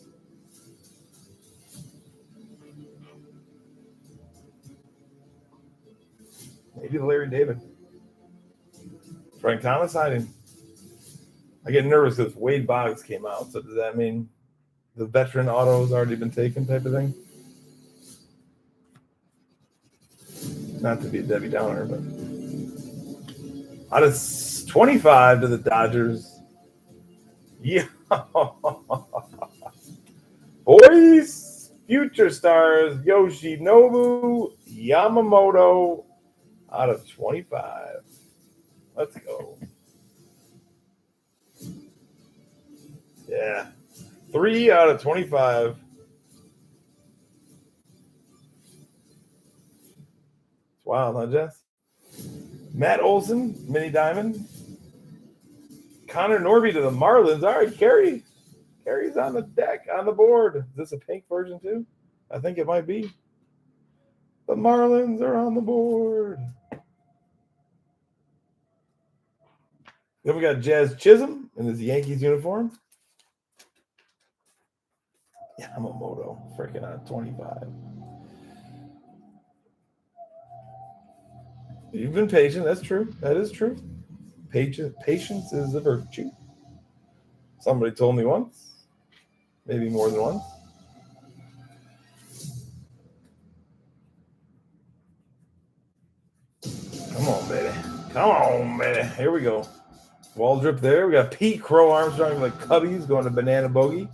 Maybe Larry David. Frank Thomas hiding. I get nervous because Wade Boggs came out. So does that mean the veteran auto has already been taken type of thing? Not to be a Debbie Downer, but out of 25 to the Dodgers. Yeah. Boys, Future Stars, Yoshinobu Yamamoto out of 25. Let's go. Yeah. 3 out of 25. It's wild, huh, Jess? Matt Olson, mini diamond. Connor Norby to the Marlins. All right, Carrie. Carrie's on the deck, on the board. Is this a pink version too? I think it might be. The Marlins are on the board. Then we got Jazz Chisholm in his Yankees uniform. Yamamoto, freaking out 25. You've been patient. That's true. That is true. Patience is a virtue. Somebody told me once. Maybe more than one. Come on, baby. Come on, baby. Here we go. Waldrop there. We got Pete Crow Armstrong with the Cubbies going to Banana Bogey.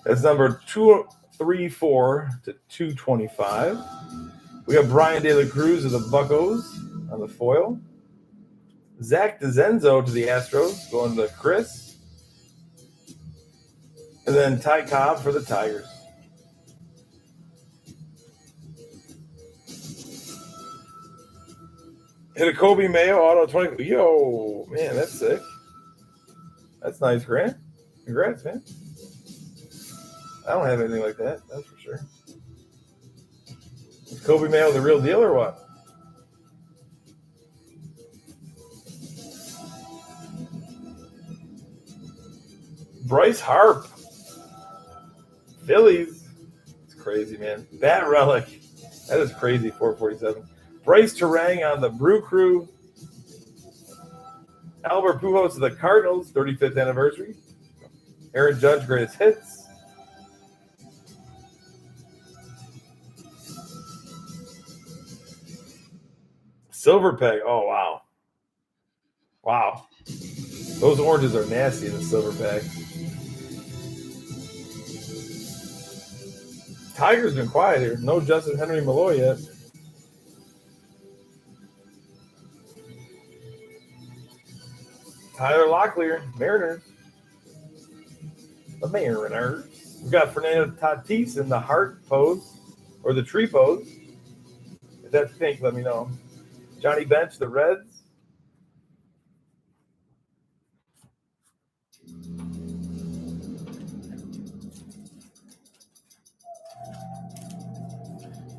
That's number 234 to 225. We got Brian De La Cruz of the Buccos on the foil. Zach DeZenzo to the Astros going to Chris. And then Ty Cobb for the Tigers. Hit a Kobe Mayo auto 20. Yo, man, that's sick. That's nice, Grant. Congrats, man. I don't have anything like that, that's for sure. Is Kobe Mayo the real deal or what? Bryce Harp. Phillies. It's crazy, man. Bat relic. That is crazy, 447. Bryce Terang on the Brew Crew. Albert Pujols of the Cardinals, 35th anniversary. Aaron Judge, greatest hits. Silver Peg. Oh, wow. Wow. Those oranges are nasty in the Silver Peg. Tiger's been quiet here. No Justin Henry Malloy yet. Tyler Locklear, Mariners. The Mariners. We've got Fernando Tatis in the heart pose, or the tree pose. If that's pink, let me know. Johnny Bench, the Reds.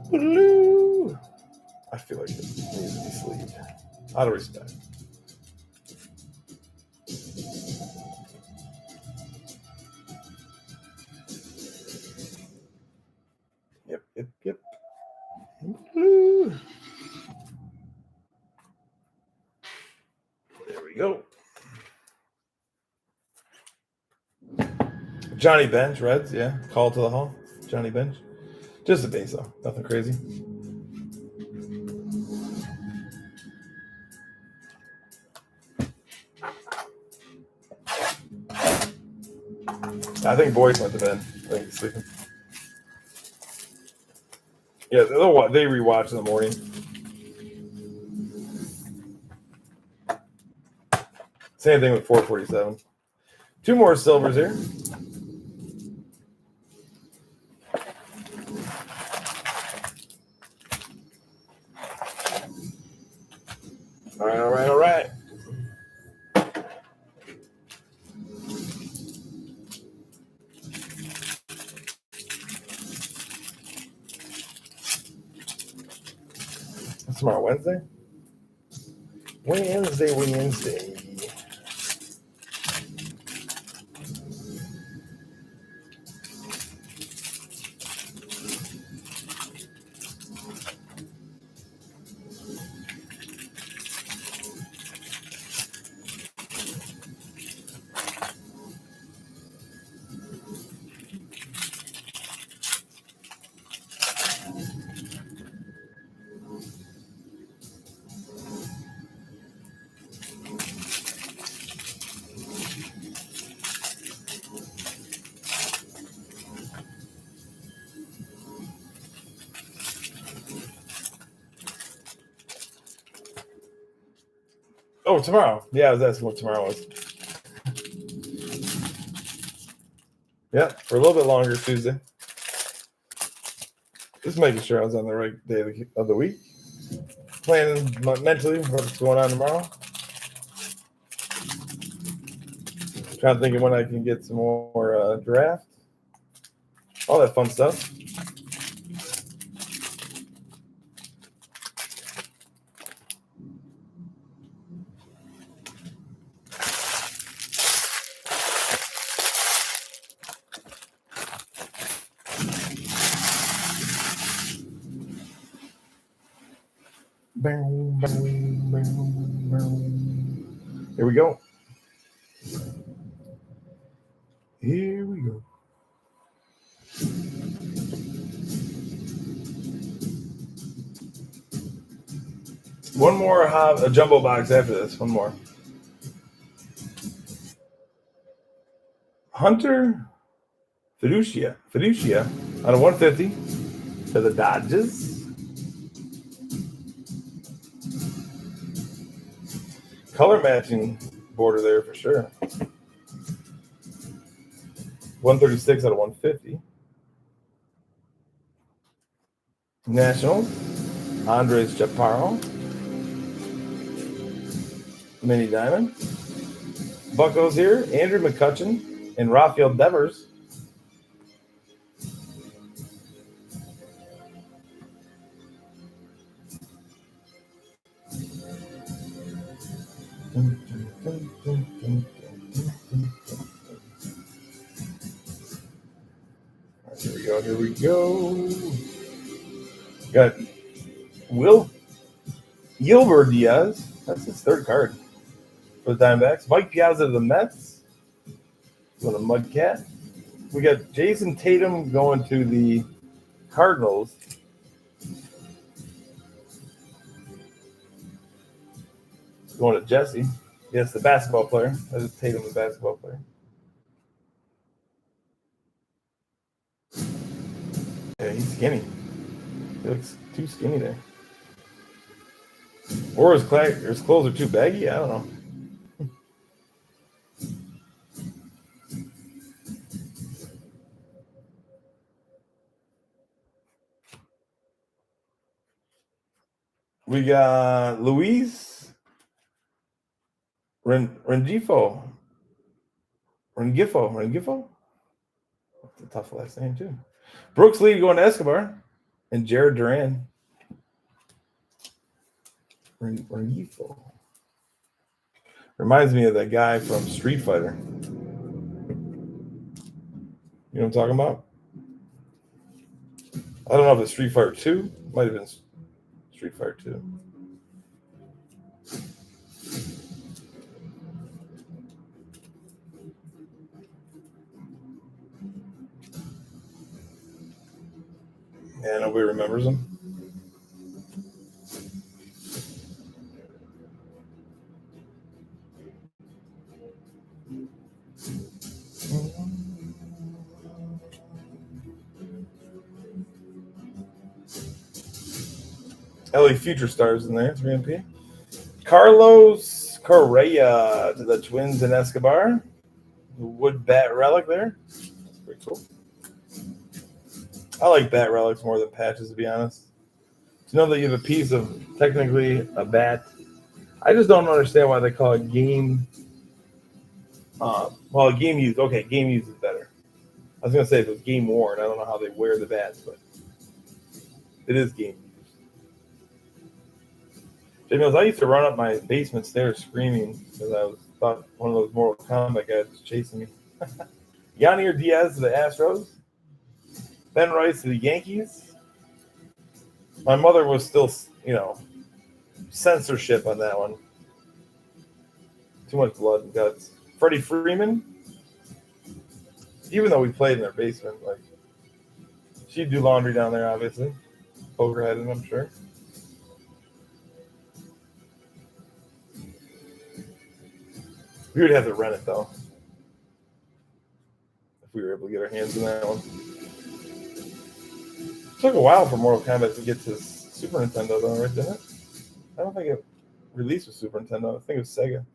Blue. I feel like it needs to be sleeved. Out of respect. Yep. Blue. There we go. Johnny Bench, Reds, yeah. Call to the hall. Johnny Bench. Just a base, though. Nothing crazy. I think Boyce went to bed. I think he's sleeping. Yeah, they rewatch in the morning. Same thing with 447. Two more silvers here. All right. That's tomorrow, Wednesday? Wednesday. Oh, tomorrow. Yeah, I was asking what tomorrow was. Yeah, for a little bit longer, Tuesday. Just making sure I was on the right day of the week. Planning mentally what's going on tomorrow. Trying to think of when I can get some more draft. All that fun stuff. Here we go. Here we go. One more a jumbo box after this. One more. Hunter Fiducia out of 150 to the Dodgers. Color matching border there for sure. 136 out of 150. Nationals, Andres Chaparro. Mini Diamond. Buccos here, Andrew McCutchen and Rafael Devers. Here we go. Got Will Gilbert Diaz. That's his third card for the Diamondbacks. Mike Piazza of the Mets. Going to Mudcat. We got Jason Tatum going to the Cardinals. Going to Jesse. Yes, the basketball player. That is Tatum, the basketball player. Yeah, he's skinny. He looks too skinny there. Or his clothes are too baggy. I don't know. We got Luis Rengifo. That's a tough last name, too. Brooks Lee going to Escobar. And Jared Duran. Rengifo. Reminds me of that guy from Street Fighter. You know what I'm talking about? I don't know if it's Street Fighter 2. Might have been Street Fighter 2. Yeah, nobody remembers him. LA Future Stars in there, 3MP. Carlos Correa to the Twins in Escobar. The wood bat relic there. That's pretty cool. I like bat relics more than patches, to be honest. To know that you have a piece of technically a bat. I just don't understand why they call it game. Well, game used. Okay, game used is better. I was going to say if it was game worn. I don't know how they wear the bats, but it is game used. Jamie, I used to run up my basement stairs screaming because I thought one of those Mortal Kombat guys was chasing me. Yanier Diaz to the Astros. Ben Rice to the Yankees. My mother was still, censorship on that one. Too much blood and guts. Freddie Freeman. Even though we played in their basement, she'd do laundry down there, obviously. Poker headed, I'm sure. We would have to rent it, though. If we were able to get our hands on that one. It took a while for Mortal Kombat to get to Super Nintendo, though, right? Didn't it? I don't think it released with Super Nintendo. I think it was Sega.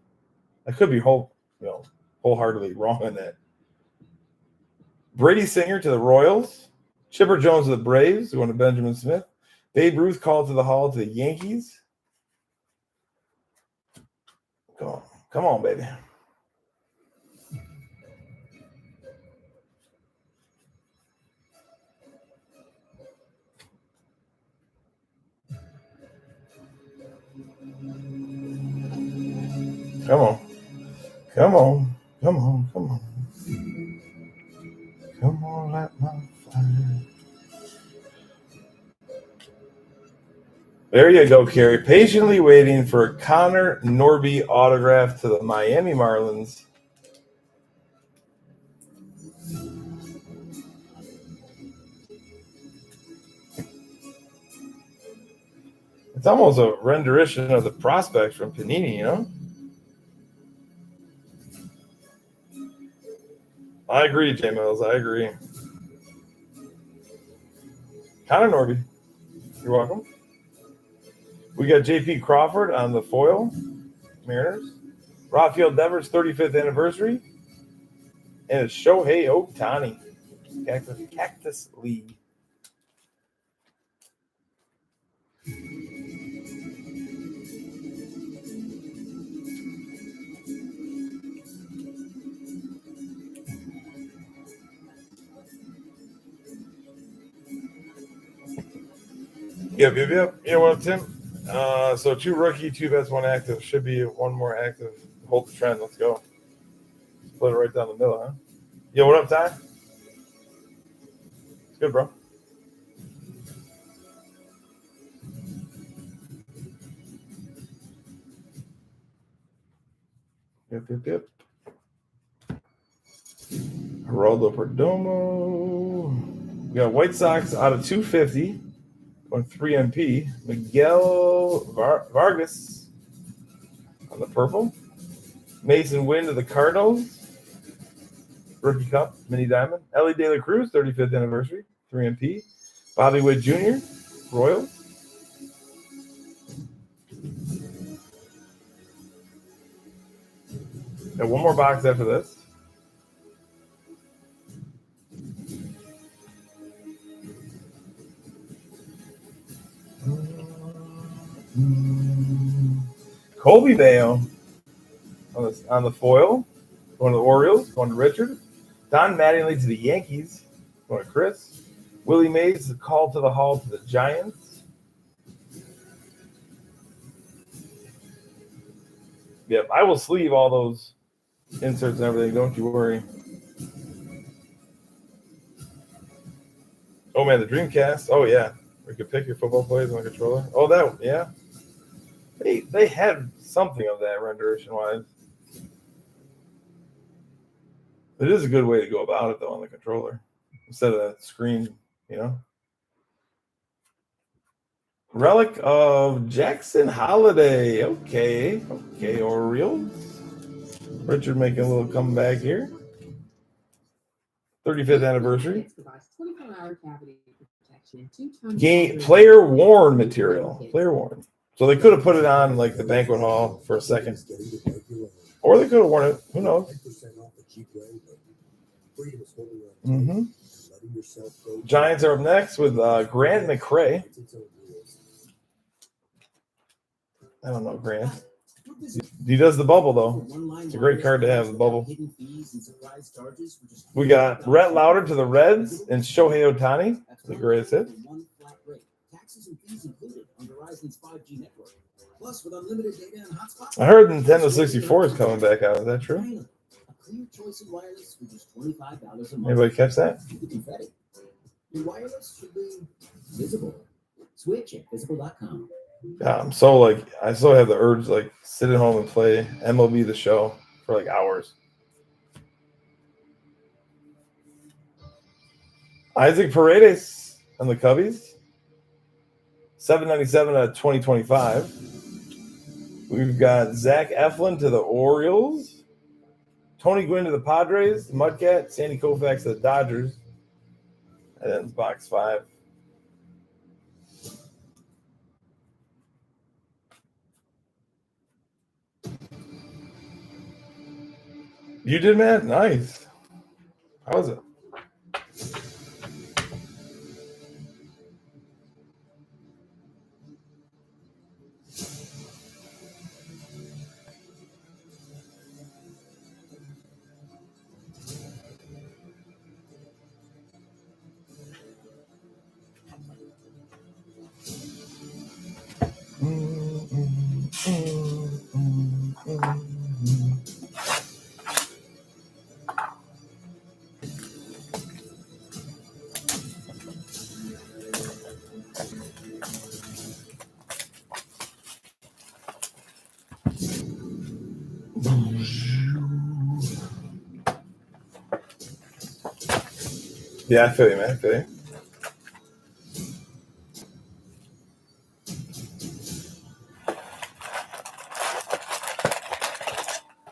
I could be wholeheartedly wrong on that. Brady Singer to the Royals. Chipper Jones to the Braves, going to Benjamin Smith. Babe Ruth called to the Hall to the Yankees. Come on, baby. Come on. Come on, light my fire. There you go, Kerry. Patiently waiting for a Connor Norby autograph to the Miami Marlins. It's almost a rendition of the prospects from Panini, you know? I agree, J Mills. I agree. Connor Norby, you're welcome. We got JP Crawford on the foil, Mariners. Rafael Devers' 35th anniversary. And it's Shohei Ohtani, Cactus League. Yep. You know what, Tim? So 2 rookie, 2 vets, 1 active. Should be 1 more active. Hold the trend. Let's go. Split it right down the middle, huh? Yo, what up, Ty? It's good, bro. Yep. Geraldo Perdomo. We got White Sox out of 250. Going 3 MP. Miguel Vargas on the purple. Mason Wynn to the Cardinals. Rookie Cup, Mini Diamond. Ellie De La Cruz, 35th anniversary, 3 MP. Bobby Witt Jr., Royals. Got 1 more box after this. Colby Bale on the foil. Going to the Orioles. Going to Richard. Don Mattingly to the Yankees. Going to Chris. Willie Mays, the call to the Hall to the Giants. Yep, I will sleeve all those inserts and everything. Don't you worry. Oh, man, the Dreamcast. Oh, yeah. We could pick your football players on the controller. Oh, that, yeah. They had something of that rendition-wise. It is a good way to go about it, though, on the controller. Instead of that screen, you know. Relic of Jackson Holiday. Okay, Orioles. Richard making a little comeback here. 35th anniversary. Game player worn material. Player worn. So they could have put it on like the banquet hall for a second. Or they could have worn it. Who knows? Mm-hmm. Giants are up next with Grant McCray. I don't know Grant. He does the bubble, though. It's a great card to have, the bubble. We got Rhett Lauder to the Reds and Shohei Ohtani, the greatest hit. I heard Nintendo 64 is coming back out. Is that true? Anybody catch that? Your wireless should be visible. Switch at visible.com. Yeah, I so have the urge to like sit at home and play MLB The Show for like hours. Isaac Paredes on the Cubbies. $7.97 out of 2025. We've got Zach Eflin to the Orioles. Tony Gwynn to the Padres. Mudcat. Sandy Koufax to the Dodgers. And then box 5. You did, man? Nice. How was it? Yeah, I feel you, man. I feel you.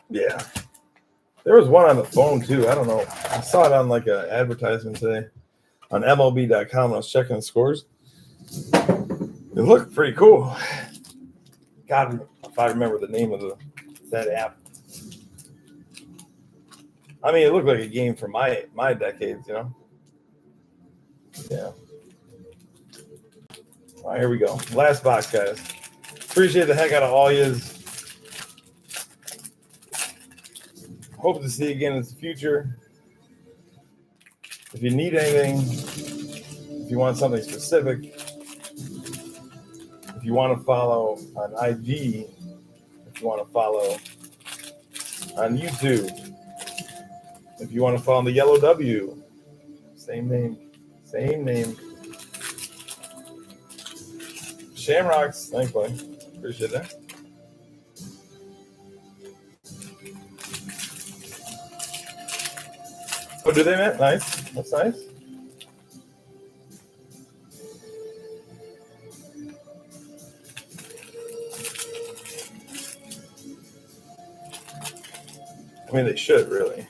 Yeah. There was one on the phone too. I don't know. I saw it on like an advertisement today on MLB.com when I was checking the scores. It looked pretty cool. God, if I remember the name of that app. I mean, it looked like a game from my decades, you know. Yeah. All right, here we go. Last box, guys. Appreciate the heck out of all yous. Hope to see you again in the future. If you need anything, if you want something specific, if you want to follow on IG, if you want to follow on YouTube, if you want to follow the Yellow W, same name. Shamrocks, thankfully. Appreciate that. Oh, do they, man? Nice. That's nice. I mean, they should, really.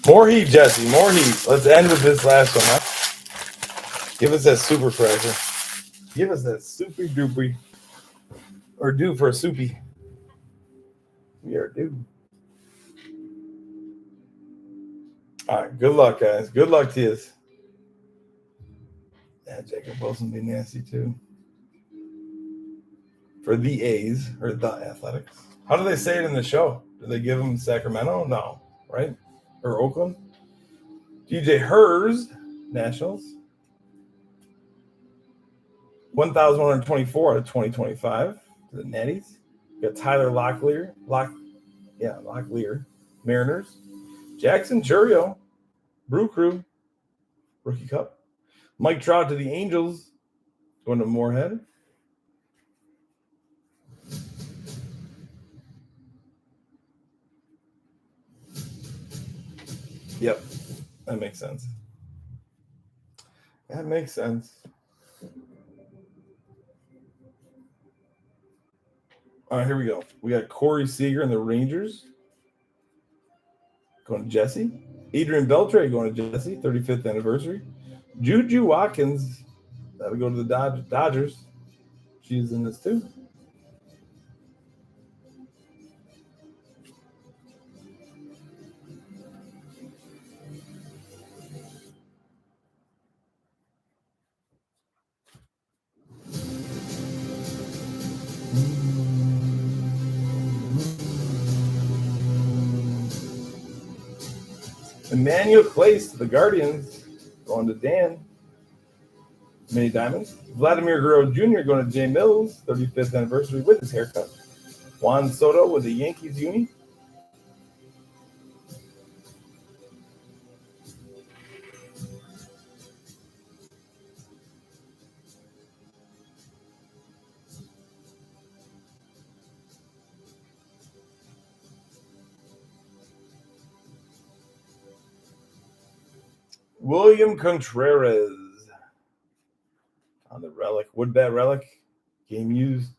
More heat, Jesse. More heat. Let's end with this last one, huh? Give us that super pressure. Give us that soupy doopy. Or due for a soupy. We are due. All right. Good luck, guys. Good luck to you. Yeah, Jacob Wilson be nasty too. For the A's or the Athletics. How do they say it in the show? Do they give them Sacramento? No, right? Or Oakland? DJ Hers, Nationals. 1,124 out of 2025 to the Natties. You got Tyler Locklear, Mariners. Jackson Churio, Brew Crew, Rookie Cup. Mike Trout to the Angels, going to Moorhead. Yep, that makes sense. That makes sense. All right, here we go. We got Corey Seager and the Rangers. Going to Jesse. Adrian Beltre going to Jesse, 35th anniversary. Juju Watkins, that'll go to the Dodgers. She's in this too. Emmanuel Clace to the Guardians, going to Dan. Mini Diamonds. Vladimir Guerrero Jr. going to Jay Mills, 35th anniversary with his haircut. Juan Soto with the Yankees uni. William Contreras on the relic, Woodbat relic, game used.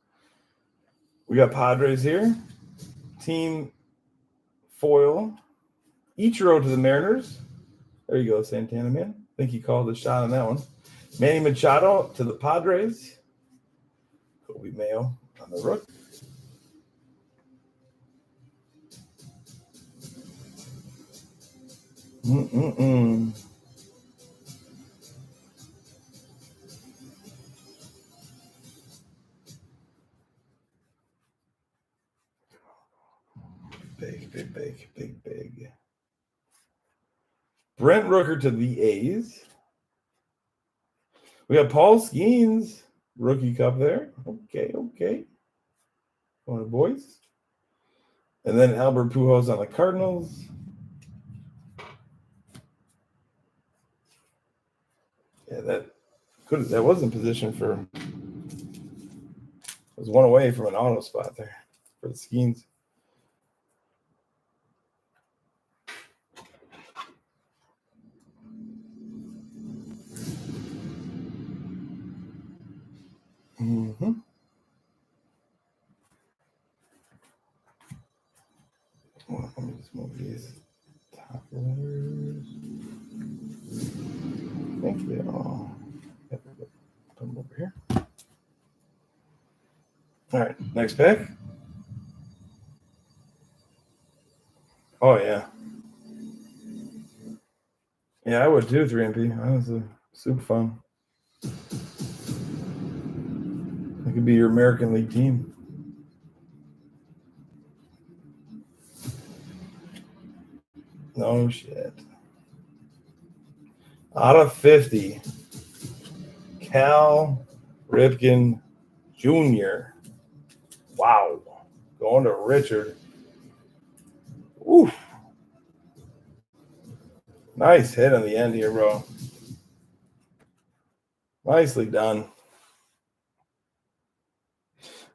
We got Padres here. Team foil. Ichiro to the Mariners. There you go, Santana man. I think he called a shot on that one. Manny Machado to the Padres. Kobe Mayo on the rook. Big. Brent Rooker to the A's. We got Paul Skeens, rookie cup there. Okay. One of the boys. And then Albert Pujols on the Cardinals. Yeah, that was in position for. Was one away from an auto spot there for the Skeens. Mm-hmm. Well, let me just move these top letters. Thank you. Put them over here. All right, next pick. Oh, yeah. Yeah, I would too, 3MP. Honestly, super fun. It could be your American League team. No shit. Out of 50, Cal Ripken Jr. Wow. Going to Richard. Oof. Nice hit on the end here, bro. Nicely done.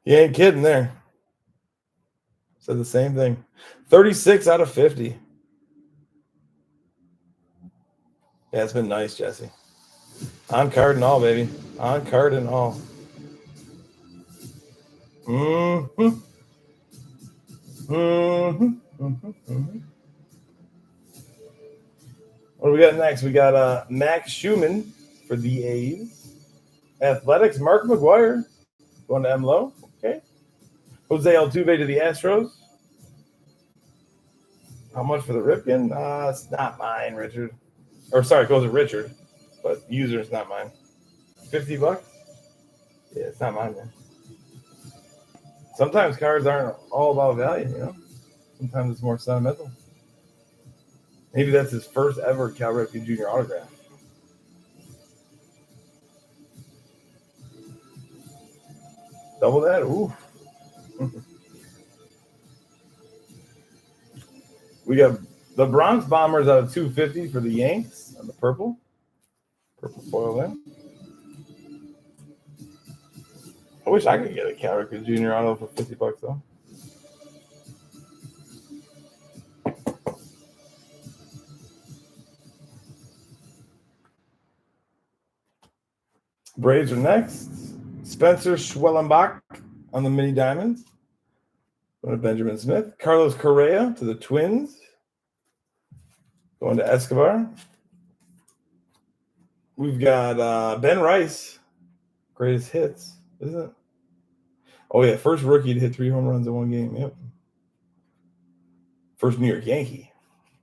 You ain't kidding there. Said the same thing. 36 out of 50. Yeah, it's been nice, Jesse. On card and all, baby. On card and all. Mm-hmm. What do we got next? We got Max Schumann for the A's. Athletics, Mark McGuire going to MLO. Okay. Jose Altuve to the Astros. How much for the Ripken? It's not mine, Richard. Or sorry, it goes to Richard, but user is not mine. $50? Yeah, it's not mine, man. Sometimes cards aren't all about value, you know? Sometimes it's more sentimental. Maybe that's his first ever Cal Ripken Jr. autograph. Double that? Ooh. We got the Bronx Bombers out of 250 for the Yanks on the purple. Purple foil there. I wish I could get a Cal Ripken Jr. auto for $50 though. Braves are next. Spencer Schwellenbach on the mini diamonds. Going to Benjamin Smith. Carlos Correa to the Twins. Going to Escobar. We've got Ben Rice. Greatest hits, isn't it? Oh, yeah. First rookie to hit 3 home runs in one game. Yep. First New York Yankee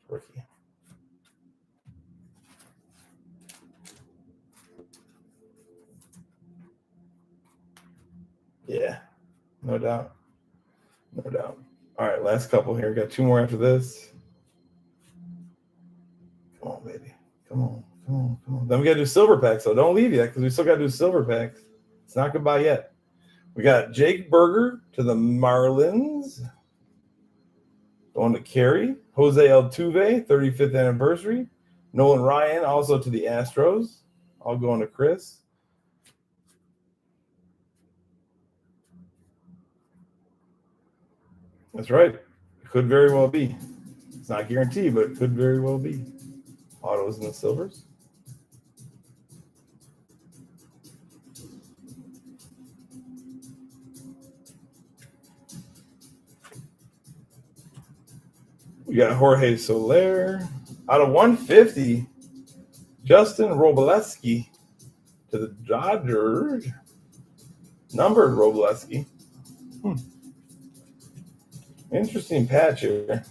rookie. Yeah. No doubt. No doubt. All right, last couple here. Got 2 more after this. Come on, baby. Come on. Then we got to do silver packs, so don't leave yet because we still got to do silver packs. It's not goodbye yet. We got Jake Berger to the Marlins. Going to Kerry. Jose Altuve, 35th anniversary. Nolan Ryan also to the Astros. All going to Chris. That's right. It could very well be. It's not guaranteed, but it could very well be. Autos and the silvers. We got Jorge Soler out of 150. Justin Robleski to the Dodgers. Numbered Robleski. Interesting patch here.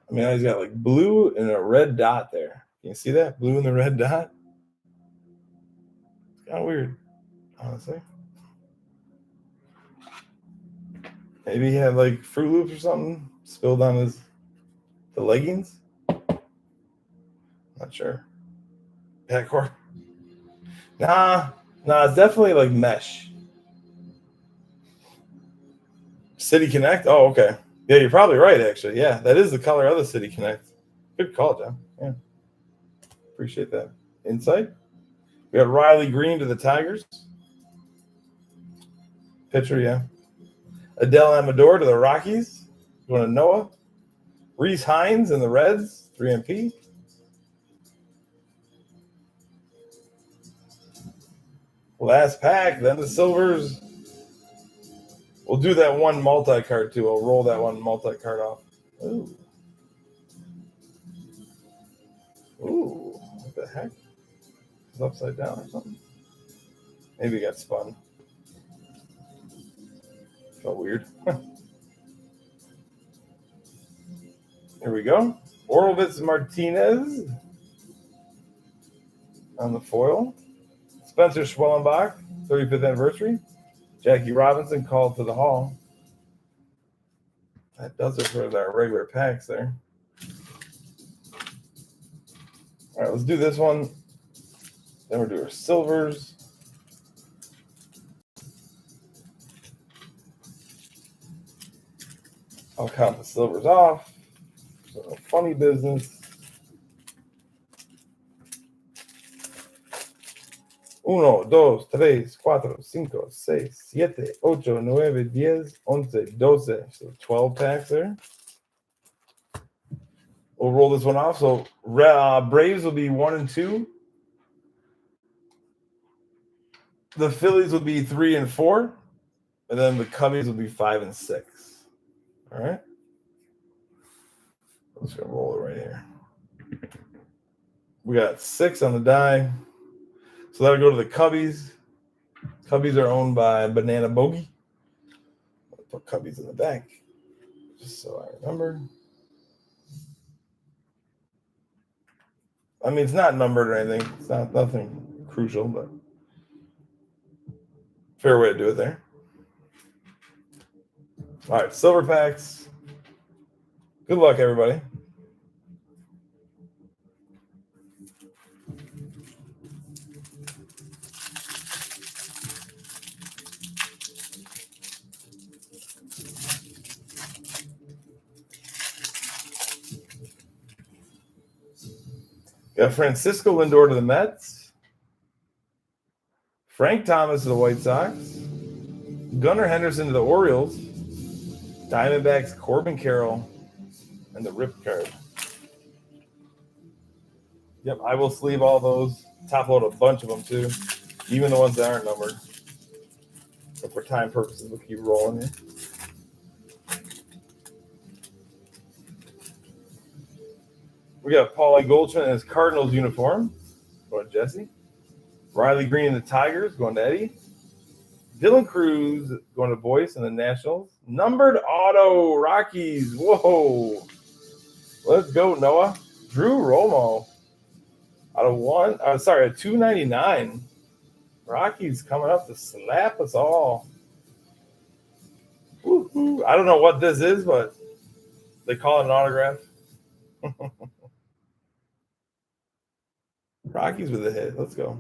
I mean, he's got like blue and a red dot there. Can you see that? Blue and the red dot? It's kind of weird, honestly. Maybe he had like Fruit Loops or something spilled on the leggings. Not sure. Packcore. Nah, it's definitely like mesh. City Connect. Oh, okay. Yeah, you're probably right. Actually, yeah, that is the color of the City Connect. Good call, John. Yeah, appreciate that insight. We got Riley Green to the Tigers. Pitcher, yeah. Adele Amador to the Rockies. Going to Noah. Reese Hines and the Reds, 3MP. Last pack, then the Silvers. We'll do that one multi-card too. I'll roll that one multi-card off. Ooh. What the heck? It's upside down or something. Maybe it got spun. Felt weird. Here we go. Orlovitz Martinez on the foil. Spencer Schwellenbach, 35th anniversary. Jackie Robinson called to the hall. That does it for our regular packs there. All right, let's do this one. Then we'll do our silvers. I'll count the silvers off. So funny business. 1, 2, 3, 4, 5, 6, 7, 8, 9, 10, 11, 12. So 12 packs there. We'll roll this one off. So Braves will be 1 and 2. The Phillies will be 3 and 4. And then the Cubbies will be 5 and 6. All right. I'm just going to roll it right here. We got 6 on the die. So that'll go to the Cubbies. Cubbies are owned by Banana Bogey. I'll put Cubbies in the back, just so I remember. I mean, it's not numbered or anything. It's not nothing crucial, but fair way to do it there. All right, silver packs. Good luck, everybody. Got Francisco Lindor to the Mets. Frank Thomas to the White Sox. Gunnar Henderson to the Orioles. Diamondbacks, Corbin Carroll, and the Rip card. Yep, I will sleeve all those. Top load a bunch of them too, even the ones that aren't numbered. But for time purposes, we'll keep rolling here. We got Paulie Goldschmidt in his Cardinals uniform. Going to Jesse. Riley Green in the Tigers. Going to Eddie. Dylan Cruz going to Boyce and the Nationals. Numbered auto Rockies. Whoa. Let's go, Noah. Drew Romo. Out of 299. Rockies coming up to slap us all. Woo-hoo. I don't know what this is, but they call it an autograph. Rockies with a hit. Let's go.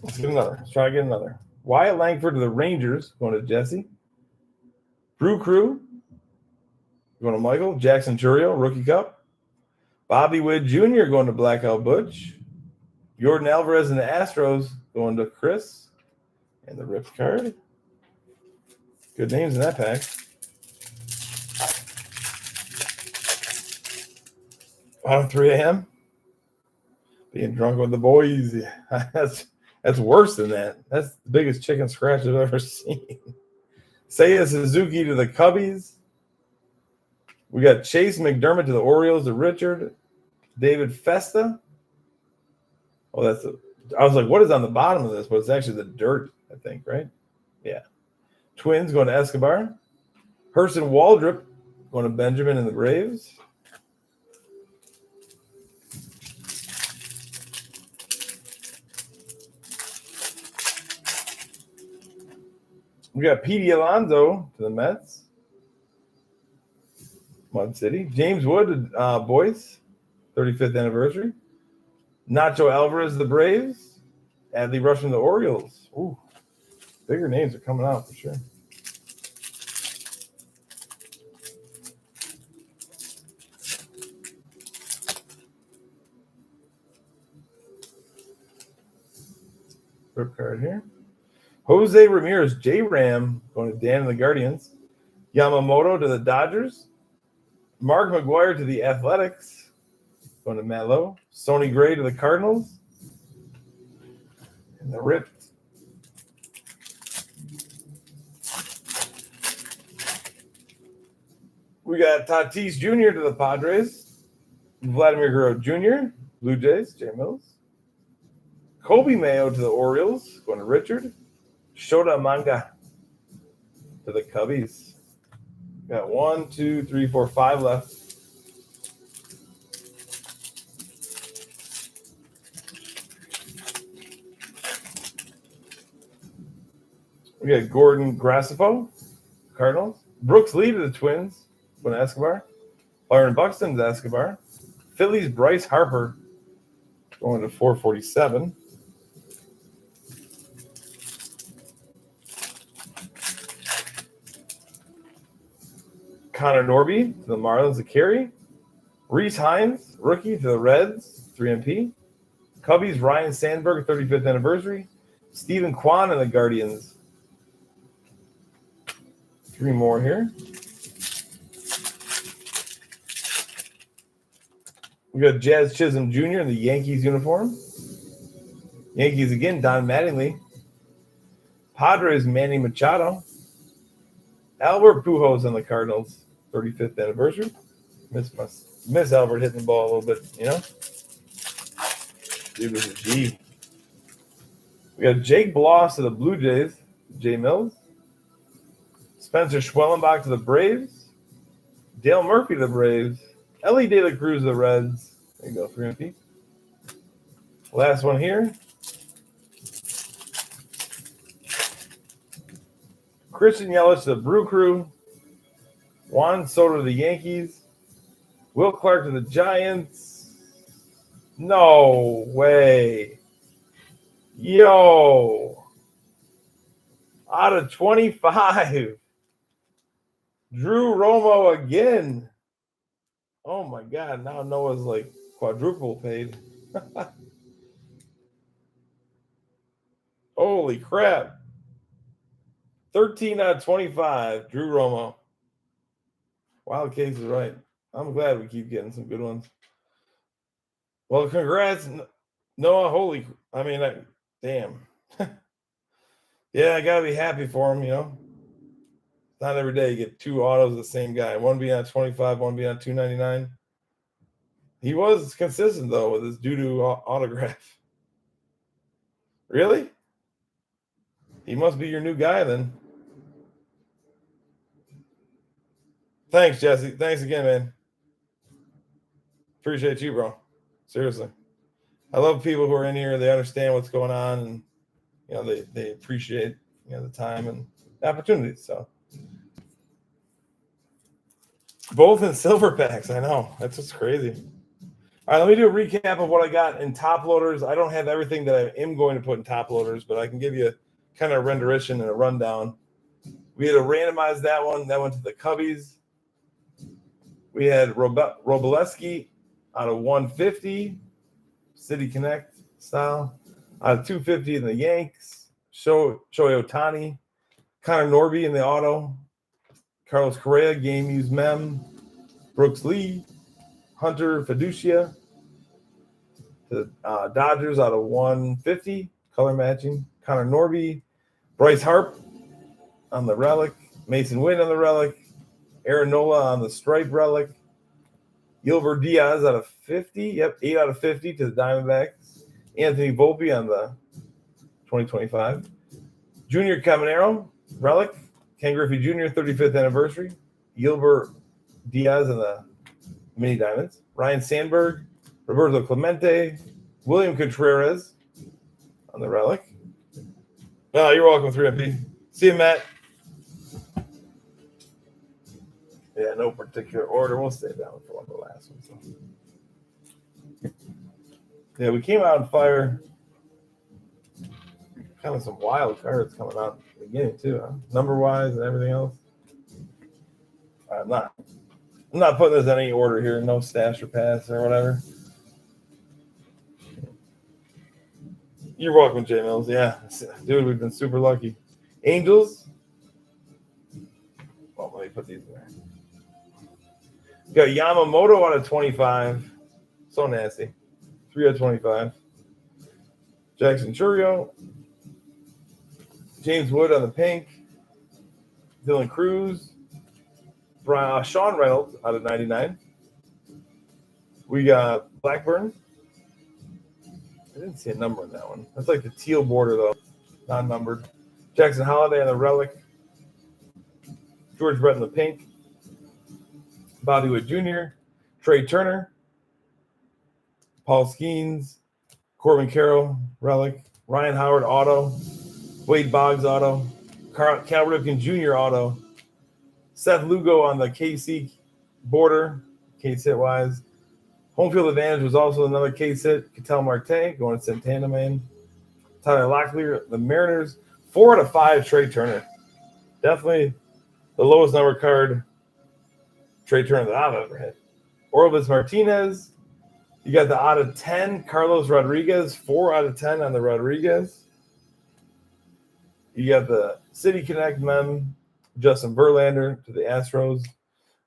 Let's get another. Let's try to get another. Wyatt Langford to the Rangers. Going to Jesse. Brew Crew. Going to Michael. Jackson Churio, Rookie Cup. Bobby Witt Jr. going to Blackout Butch. Jordan Alvarez and the Astros going to Chris. And the Rips card. Good names in that pack. About 3 a.m. Being drunk with the boys. That's worse than that. That's the biggest chicken scratch I've ever seen. Seiya Suzuki to the Cubbies. We got Chase McDermott to the Orioles to Richard. David Festa. Oh, I was like, what is on the bottom of this? But it's actually the dirt, I think, right? Yeah. Twins going to Escobar. Hurston Waldrop going to Benjamin and the Braves. We got Petey Alonso to the Mets. Mud City. James Wood to Boys. 35th anniversary. Nacho Alvarez to the Braves. Adley Rutschman to the Orioles. Ooh, bigger names are coming out for sure. Rip card here. Jose Ramirez, J-Ram, going to Dan and the Guardians. Yamamoto to the Dodgers. Mark McGuire to the Athletics, going to Matt Lowe. Sonny Gray to the Cardinals. And the Ripped. We got Tatis Jr. to the Padres. Vladimir Guerrero Jr., Blue Jays, Jay Mills. Kobe Mayo to the Orioles, going to Richard. Shota Manga to the Cubbies. Got 1, 2, 3, 4, 5 left. We got Gordon Graceffo, Cardinals. Brooks Lee to the Twins, going to Escobar. Byron Buxton to Escobar. Phillies Bryce Harper, going to 447. Connor Norby to the Marlins, a carry. Reese Hines, rookie to the Reds, 3MP. Cubbies, Ryan Sandberg, 35th anniversary. Stephen Kwan and the Guardians. 3 more here. We got Jazz Chisholm Jr. in the Yankees uniform. Yankees again, Don Mattingly. Padres, Manny Machado. Albert Pujols on the Cardinals, 35th anniversary. Miss Albert hitting the ball a little bit, you know. Dude was a G. We got Jake Bloss to the Blue Jays, Jay Mills. Spencer Schwellenbach to the Braves. Dale Murphy to the Braves. Ellie De La Cruz to the Reds. There you go, 3MP. Last one here. Christian Yelich to the Brew Crew. Juan Soto to the Yankees. Will Clark to the Giants. No way. Yo. Out of 25. Drew Romo again. Oh my God. Now Noah's like quadruple paid. Holy crap. 13 out of 25. Drew Romo. Wild Case is right. I'm glad we keep getting some good ones. Well, congrats, Noah. Damn. Yeah, I got to be happy for him, you know. Not every day you get 2 autos of the same guy. One being on 25, one being on 299. He was consistent, though, with his doo-doo autograph. Really? He must be your new guy, then. Thanks, Jesse. Thanks again, man. Appreciate you, bro. Seriously. I love people who are in here. They understand what's going on, and you know they appreciate the time and the opportunities. So both in silver packs. I know. That's just crazy. All right, let me do a recap of what I got in top loaders. I don't have everything that I am going to put in top loaders, but I can give you kind of a rendition and a rundown. We had to randomize that one. That went to the Cubbies. We had Robleski out of 150, City Connect style. Out of 250 in the Yanks. Shohei Ohtani. Connor Norby in the auto. Carlos Correa, game used mem. Brooks Lee. Hunter Fiducia. The Dodgers out of 150, color matching. Connor Norby. Bryce Harp on the relic. Mason Wynn on the relic. Aaron Nola on the stripe relic. Gilbert Diaz out of 50. Yep, 8 out of 50 to the Diamondbacks. Anthony Volpe on the 2025. Junior Caminero relic. Ken Griffey Jr. 35th anniversary. Gilbert Diaz on the Mini Diamonds. Ryan Sandberg. Roberto Clemente. William Contreras on the relic. Oh, you're welcome, 3MP. See you, Matt. Yeah, no particular order. We'll stay down for one of the last ones. Yeah, we came out on fire. Kind of some wild cards coming out at the beginning too, huh? Number wise and everything else. I'm not putting this in any order here. No stash or pass or whatever. You're welcome, J Mills. Yeah, dude, we've been super lucky. Angels. Well, let me put these in there. Got Yamamoto out of 25. So nasty. 3 out of 25. Jackson Chourio. James Wood on the pink. Dylan Cruz. Sean Reynolds out of 99. We got Blackburn. I didn't see a number on that one. That's like the teal border, though. Not numbered. Jackson Holiday on the relic. George Brett in the pink. Bobby Wood Jr. Trey Turner. Paul Skeens. Corbin Carroll, relic. Ryan Howard, auto. Wade Boggs, auto. Cal Ripken Jr., auto. Seth Lugo on the KC border, case hit wise. Home field advantage was also another case hit. Ketel Marte going to Santana, man. Tyler Locklear, the Mariners. 4 out of 5, Trey Turner. Definitely the lowest number card Trey Turner that I've ever hit. Orvis Martinez. You got the out of 10, Carlos Rodriguez. 4 out of 10 on the Rodriguez. You got the City Connect mem, Justin Verlander to the Astros.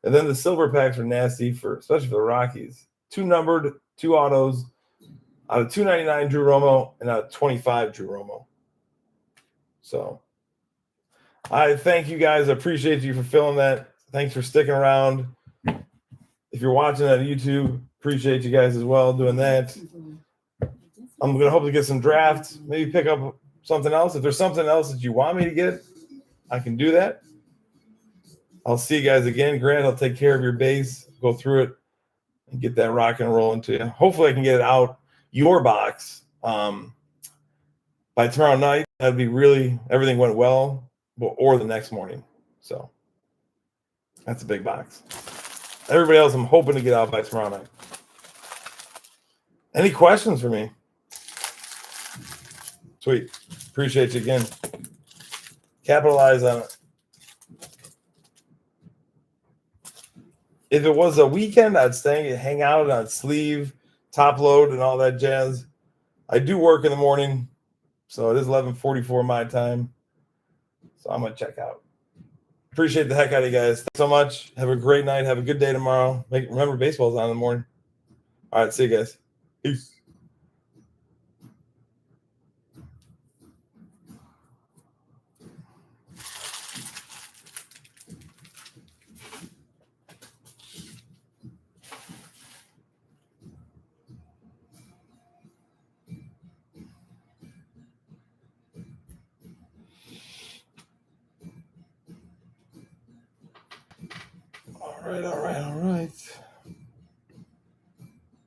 And then the silver packs are nasty, especially for the Rockies. 2 numbered, 2 autos. Out of 299, Drew Romo, and out of 25, Drew Romo. So I thank you guys. I appreciate you for filling that. Thanks for sticking around. If you're watching on YouTube, appreciate you guys as well doing that. I'm going to hope to get some drafts, maybe pick up something else. If there's something else that you want me to get, I can do that. I'll see you guys again. Grant, I'll take care of your base, go through it, and get that rock and rolling to you. Hopefully I can get it out your box by tomorrow night. That'd be really, everything went well, or the next morning. So that's a big box. Everybody else, I'm hoping to get out by tomorrow night. Any questions for me? Sweet. Appreciate you again. Capitalize on it. If it was a weekend, I'd stay, hang out on sleeve, top load, and all that jazz. I do work in the morning, so it is 11:44 my time. So I'm going to check out. Appreciate the heck out of you guys. Thanks so much. Have a great night. Have a good day tomorrow. Remember, baseball's on in the morning. All right, see you guys. Peace. All right.